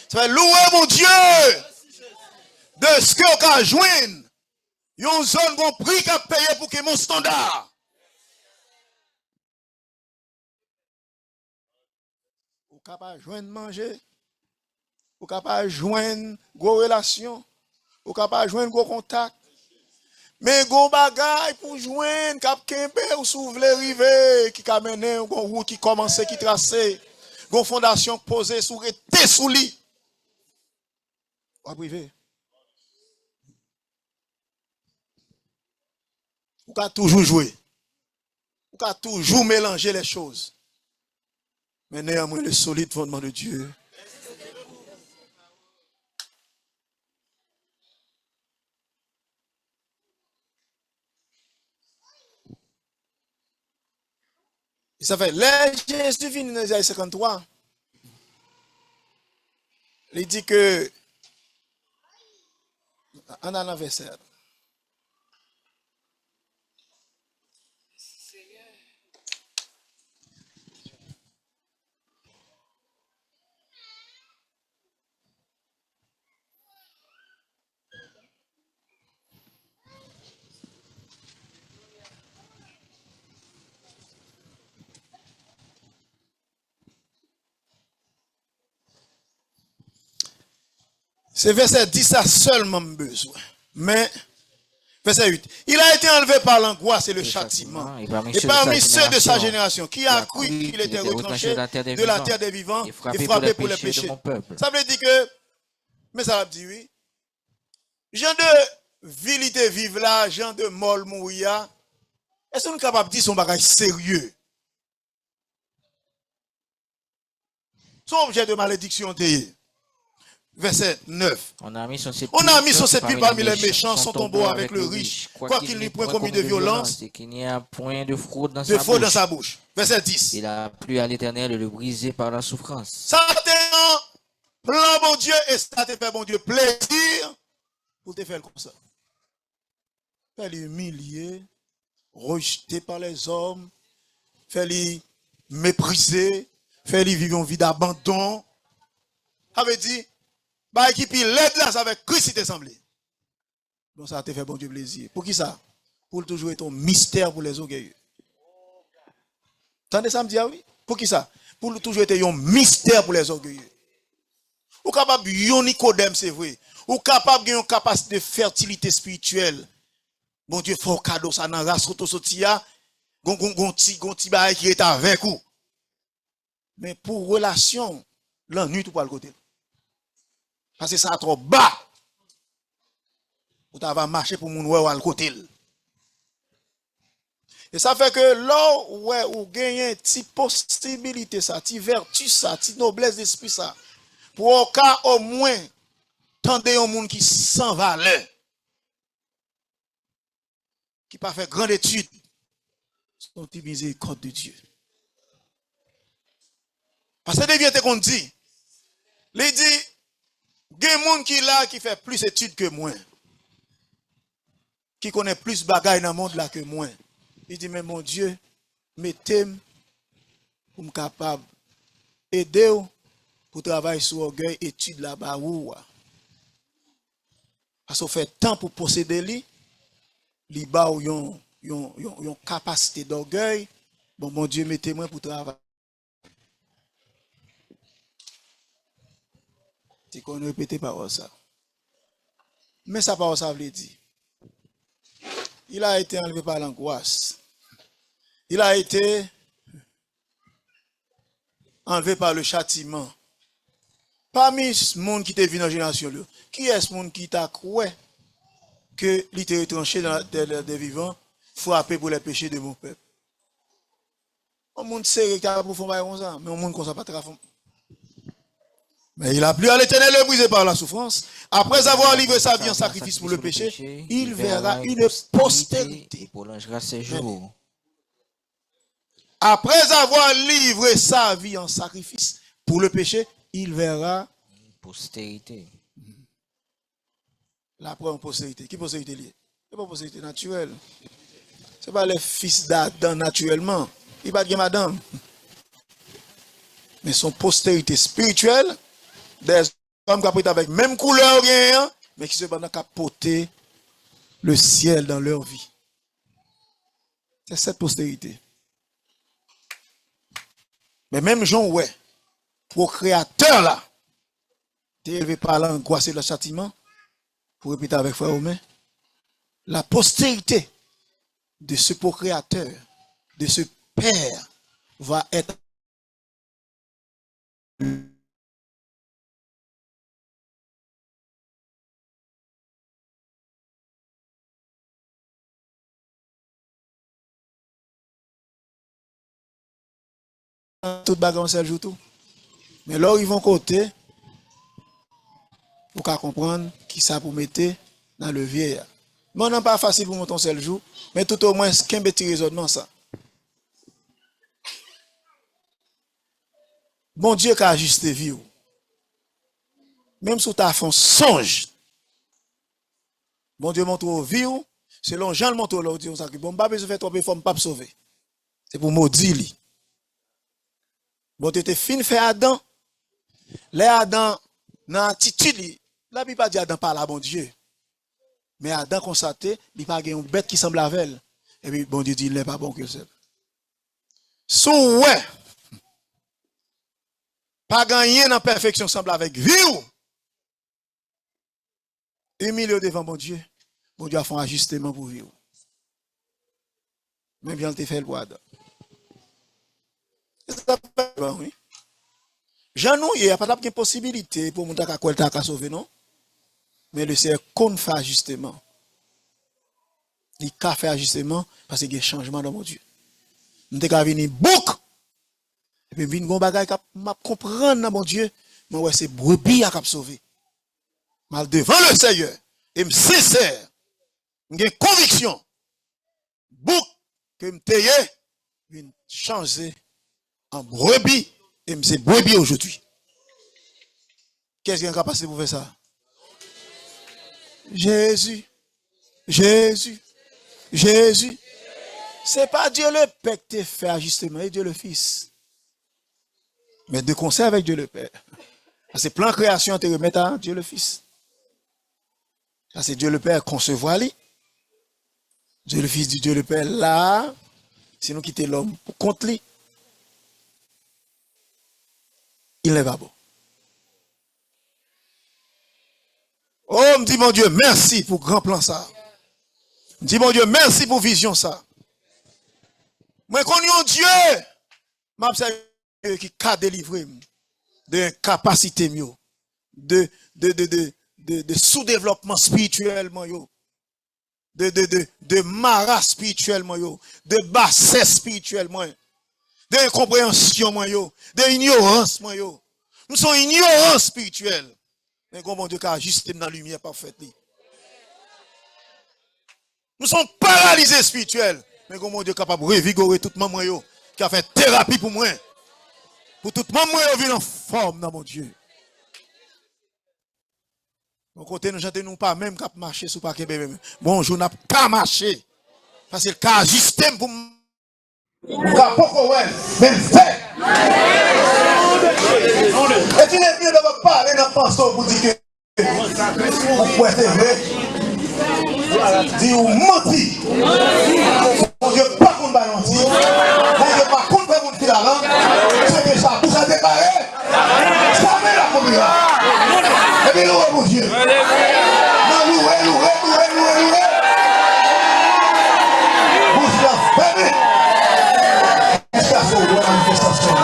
Ça va louer mon Dieu de ce que vous avez joindre. Yon zone gon prix qu'a payé pour que mon standard. Ou capable joindre manger, ou capable joindre gros relation, ou capable joindre gros contact. Mais gon bagay pour joindre cap kembe ou souvle rive qui ka mené gon route qui commence qui tracé, gon fondation posée sous té sous lit. Ou privé. Ou ka toujours jouer. Ou ka toujours mélanger les choses. Mais néanmoins, le solide fondement de Dieu. Et ça fait, les Jésus vient dans Isaïe 53. Il dit que, en allant verset. C'est verset 10 ça seulement besoin. Mais, verset 8. Il a été enlevé par l'angoisse et le châtiment. Et parmi ceux de sa génération, qui a cru qu'il était retranché de la terre des vivants et frappé pour les péchés. Ça veut dire que, mais ça veut dire oui. Gens de vilité vive là, gens de molle mouria. Est-ce qu'on est capable de dire son bagage sérieux? Son objet de malédiction t'est. Verset 9. On a mis son sépulcre parmi les méchants, son tombeau avec le riche, quoiqu'il n'ait point commis de violence, et qu'il n'y a point de fraude dans sa bouche. Verset 10. Il a plu à l'Éternel de le briser par la souffrance. Ça te un plan, bon Dieu, et ça te fait, bon Dieu, plaisir pour te faire comme ça. fait les humilier, rejeté par les hommes, fait les mépriser, fait les vivre une vie d'abandon. Ça veut dire, bah, qui puis l'aide là, ça va Christ t'est semblé. Donc ça te fait bon Dieu plaisir. Pour qui ça? Pour toujours être un mystère pour les orgueilleux. Tendez ça me dit, ah oui? Pour qui ça? Pour toujours être un mystère pour les orgueilleux. Ou capable de Nicodème, c'est vrai. Ou capable de une capacité de fertilité spirituelle. Bon Dieu, faut cadeau ça dans la race auto sotia. Gonti bail qui est avec vous. Mais pour relation, l'ennui tout pas le côté. Parce que ça trop bas. Ou tu vas marcher pour mon ouais à le côté. Et ça fait que là ouais ou gagner ti possibilité ça, ti vertu ça, ti noblesse d'esprit ça. Pour au cas au moins tendez un monde qui sans valeur. Qui pas fait grande étude. Son petit miséricorde de Dieu. Parce que devient qu'on dit, il dit, il y a des gens qui là qui fait plus d'études que moi. Qui connaît plus bagaille dans le monde là que moi. Il dit, mais mon Dieu, mettez-moi pour me capable aider pour travailler sur l'orgueil, étude là-bas. Parce qu'on fait temps pour posséder lui, li ba ou yon capacité d'orgueil. Bon, mon Dieu, mettez-moi pour travailler. C'est qu'on ne répète pas ça. Mais ça parole ça veut dire. Il a été enlevé par l'angoisse. Il a été enlevé par le châtiment. Parmi ce monde qui te venu dans la génération, qui est ce monde qui t'a cru que il était retranché dans la terre des vivants, frappé pour les péchés de mon peuple? Un monde serré qui a pour faire comme ça, mais un monde comme ça pas très. Mais il a plu à l'Éternel et brisé par la souffrance. Après avoir livré sa vie en sacrifice pour le péché, il verra une postérité. Prolongera ses jours. Après avoir livré sa vie en sacrifice pour le péché, il verra Postérité. la première postérité. Qui postérité liée? C'est pas postérité naturelle. C'est pas les fils d'Adam naturellement. Il va de madame. Mais son postérité spirituelle, des hommes qui ont avec même couleur, mais qui se battent à porter le ciel dans leur vie. C'est cette postérité. Mais même Jean, ouais, procréateur là, t'es élevé par l'angoisse et le châtiment, pour répéter avec frère Romain, la postérité de ce procréateur, de ce père, va être tout bagarre seul jour tout. Mais là ils vont côté pour qu'à comprendre qui ça pour mettre dans le vieil. Mais non pas facile pour monter un seul jour, mais tout au moins qu'un petit raisonnement ça. Bon Dieu qui a ajusté vie. Même si tu as fait un songe. Bon Dieu montre au vie selon Jean le montre là dit ça que bon pas besoin faire trop effort pas sauver. C'est pour maudire lui. Bon tu te fin fait Adam. Les Adam dans attitude la Bible pas dit Adam par la bon Dieu. Mais Adam constaté, il pas une bête qui semble avec elle. Et puis bon Dieu dit il n'est pas bon que ça. Sous ouais. Pas gagner dans perfection semble avec vie. Humilié devant bon Dieu. Bon Dieu a fait un ajustement pour vivre. Même bien te fait le bois. Oui. Jean nous, il n'y a pas de possibilité pour mon ta sauver non. Mais le Seigneur qu'on fait ajustement. Il a fait ajustement parce qu'il y a un changement dans mon Dieu. Nous avons venir bouc. Et puis venir gon bagay qui m'a comprendre dans mon Dieu, mais ouais c'est brebis à cap sauver. Mal devant le Seigneur et me sincère. J'ai conviction. Bouc que me tayer vient changer en brebis et me c'est brebis aujourd'hui. Qu'est-ce qui est capable pour faire ça? Jésus. Jésus. Jésus. C'est pas Dieu le Père qui te fait ajustement, et Dieu le Fils. Mais de concert avec Dieu le Père. Parce que plan création te remet à Dieu le Fils. Parce que Dieu le Père concevoir lui. Dieu le Fils du Dieu le Père là. Si nous quittons l'homme pour contre lui. Il n'est pas bon. Oh, me dit mon Dieu, merci pour grand plan ça. Me dit mon Dieu, merci pour vision ça. Moi, qu'on y a Dieu, m'observe qui a délivré de capacité de sous-développement spirituellement de maras spirituellement de bassesse spirituellement de incompréhension de ignorance nous sommes ignorance spirituelle mais comment Dieu a ajusté dans la lumière parfaite nous sommes paralysés spirituels mais comment Dieu est capable de revigorer tout le monde qui a fait thérapie pour moi pour tout le monde qui vient en forme dans mon Dieu. Mon côté, nous chantons nous pas même qu'à marcher sous paquet bébé. Bonjour, n'a pas marché. Parce que le cas ajusté pour car pourquoi ouais, même fait. Et tu n'es mieux de parler dans le pasteur pour dire que vous pouvez être vrai. Dis ou menti. Mon Dieu, pas qu'on va mentir. Mon Dieu, pas qu'on va mentir la langue. C'est que ça, tout ça déclaré. Ça met la commune. Et bien, louez mon Dieu. Non, louez. Bouche la fermée. Jusqu'à ce qu'on voit la manifestation.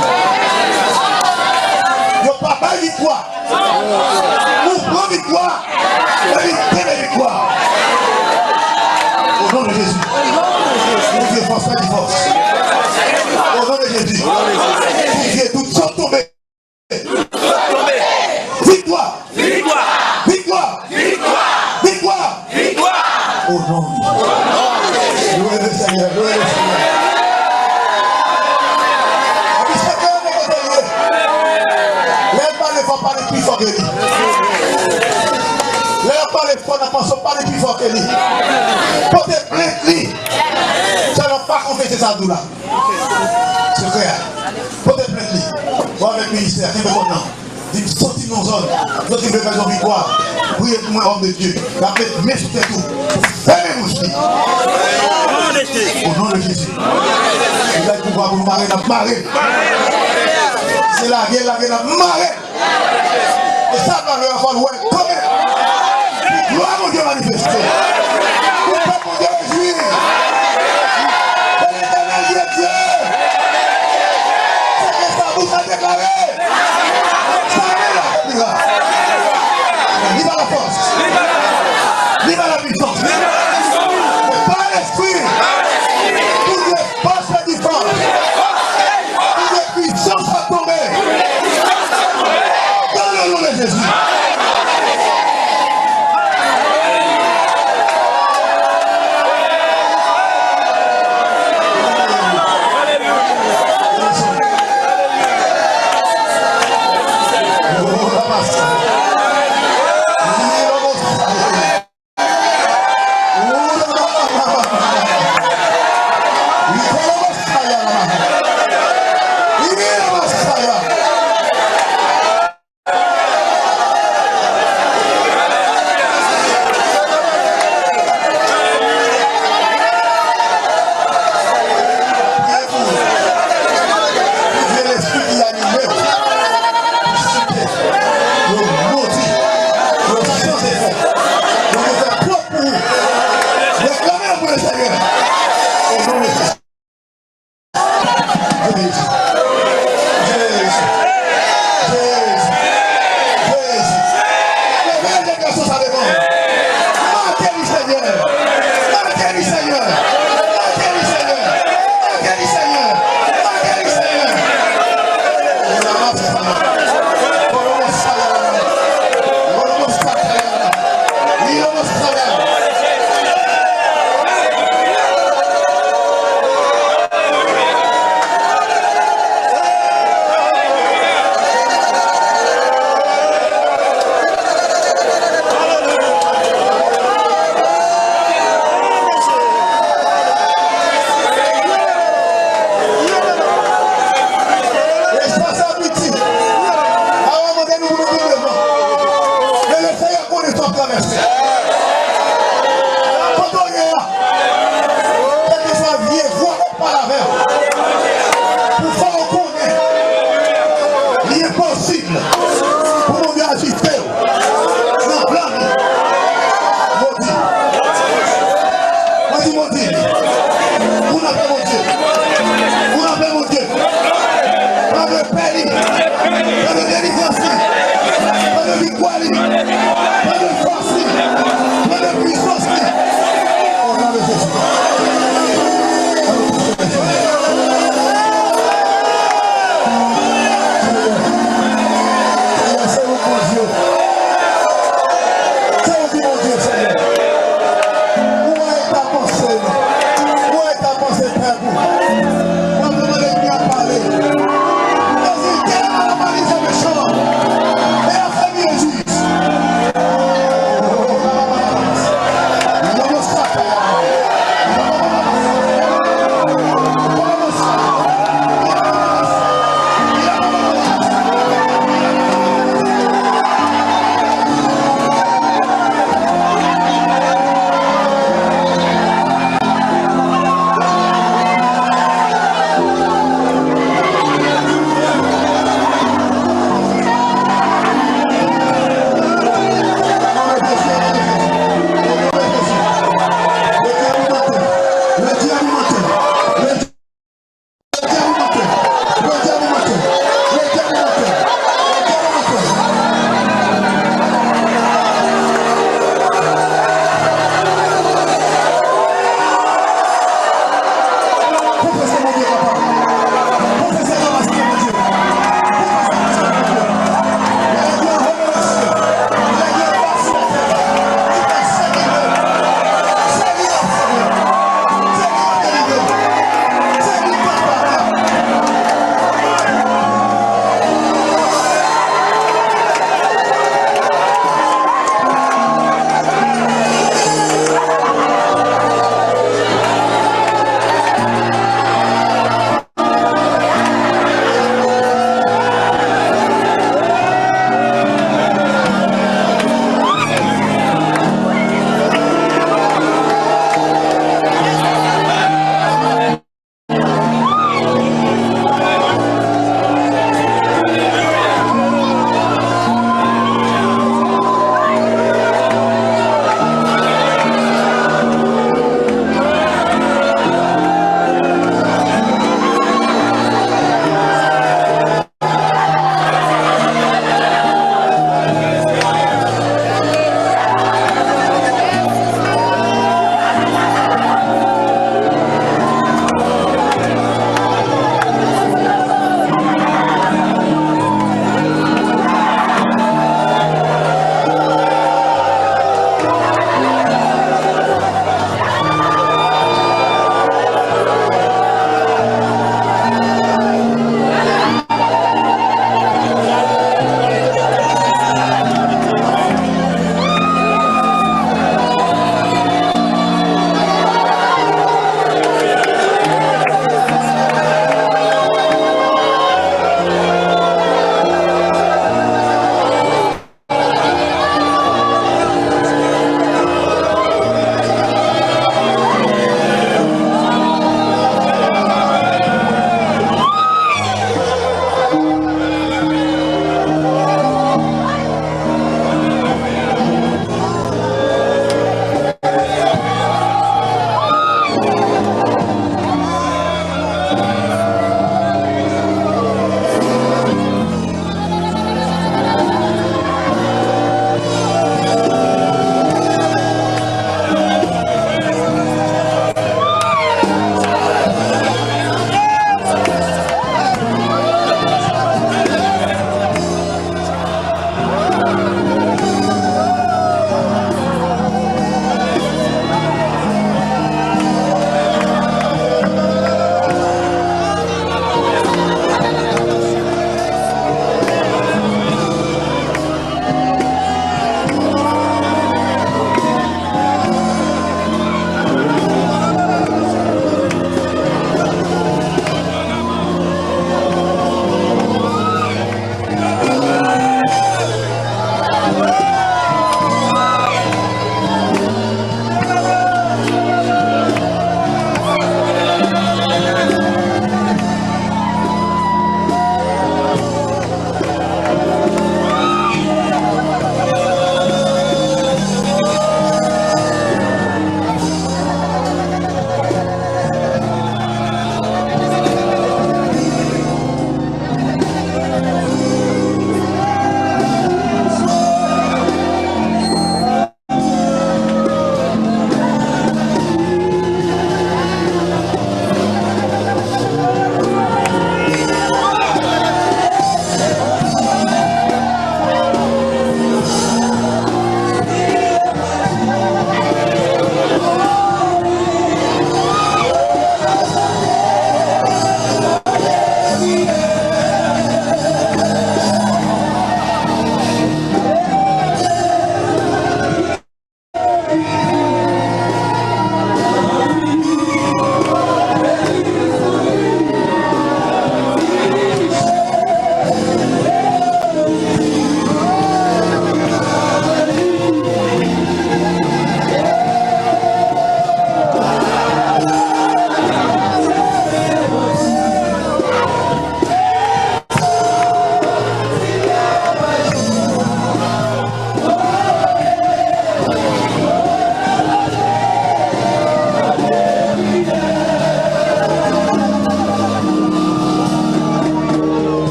Yo papa victoire. Nous prenons victoire. La victoire. Au nom de Jésus. Pour Dieu force la divorce. Au nom de Jésus. Pour Dieu tout sont tombés. Victoire. Au nom de Jésus. Louez le Seigneur. Les balles ne font pas les plus forts que lui. Les balles ne sont pas les plus forts que lui. Portez plainte lui. Ça n'a pas confessé sa douleur. C'est clair. Portez plainte lui. Voir avec le ministère, qui me connaît. Dit, sortis nos hommes. Nous qui me faisons victoire. Priez pour moi, homme de Dieu. La paix, mais sur tes tours. Fermez vos yeux. Au nom de Jésus. Vous avez le pouvoir pour nous marrer, la marée. C'est la guerre, la marée. Et ça va leur faire loin. Quand même. Gloire mon Dieu manifesté. Pour pas mon Dieu réjouir. Et l'éternel Dieu. C'est que ça vous a déclaré. Vive la force. Vive la puissance. Mais par l'esprit. Toutes les forces de défense. Toutes les puissances à tomber. Dans le nom de Jésus.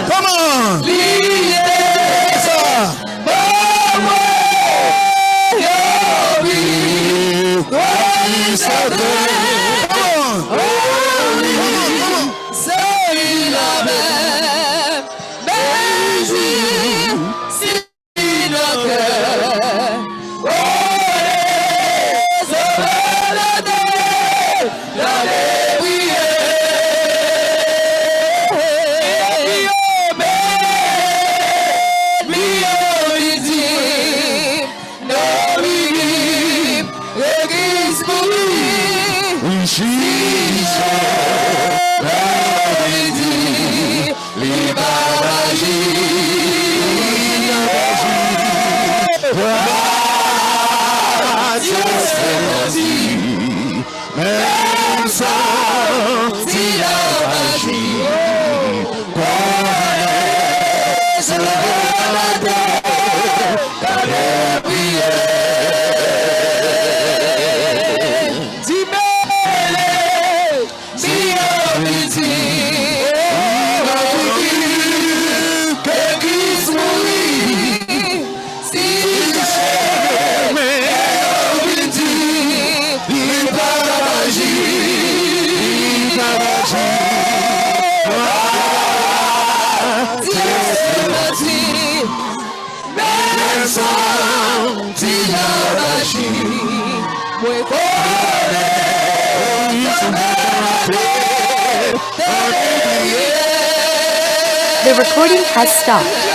Comment? Ça. The recording has stopped.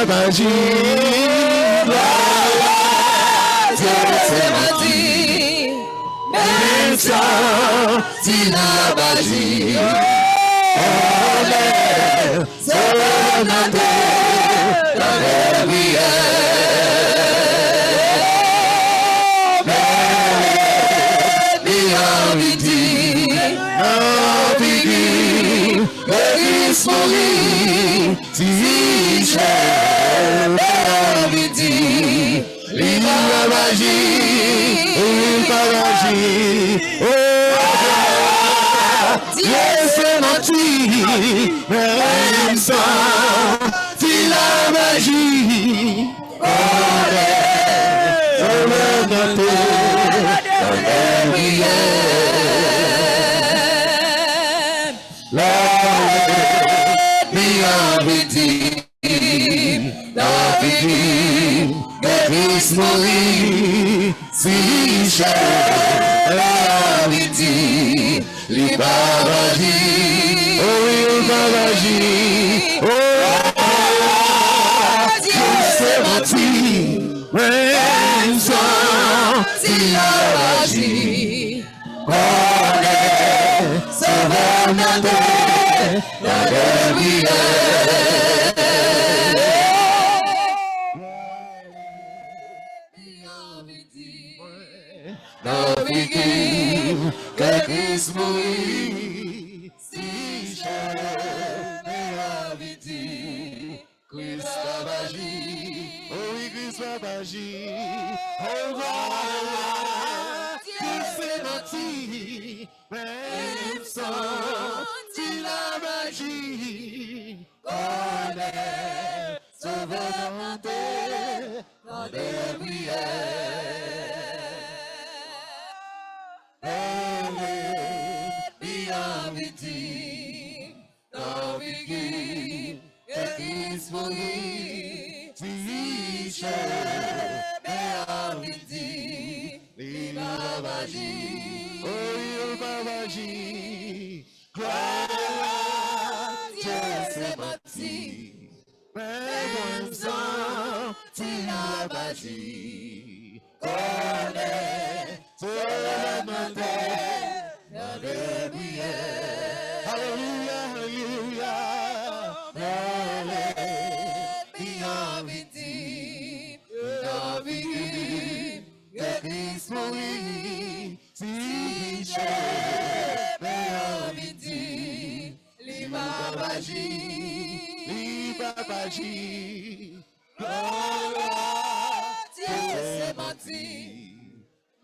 Babaji. Même sans Babaji.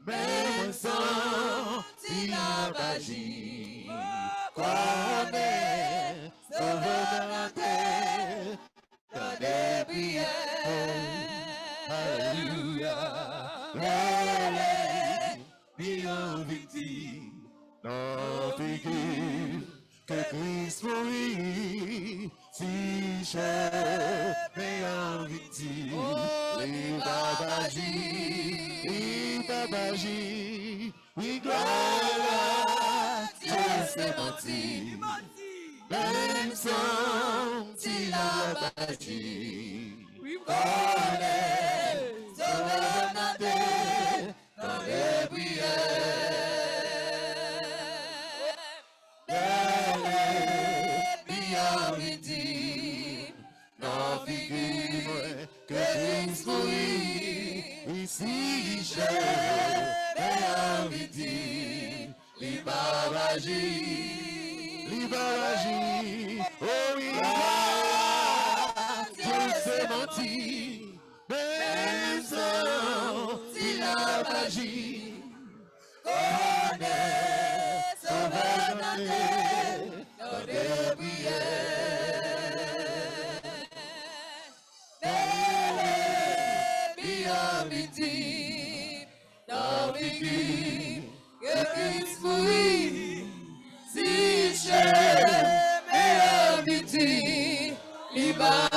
Même sans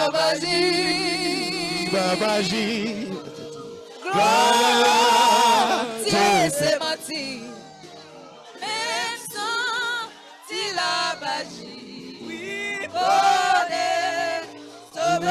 la magie, on est Babaji, gloire, c'est menti. Même sans la magie, oui, on est sauvé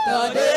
Sauveur,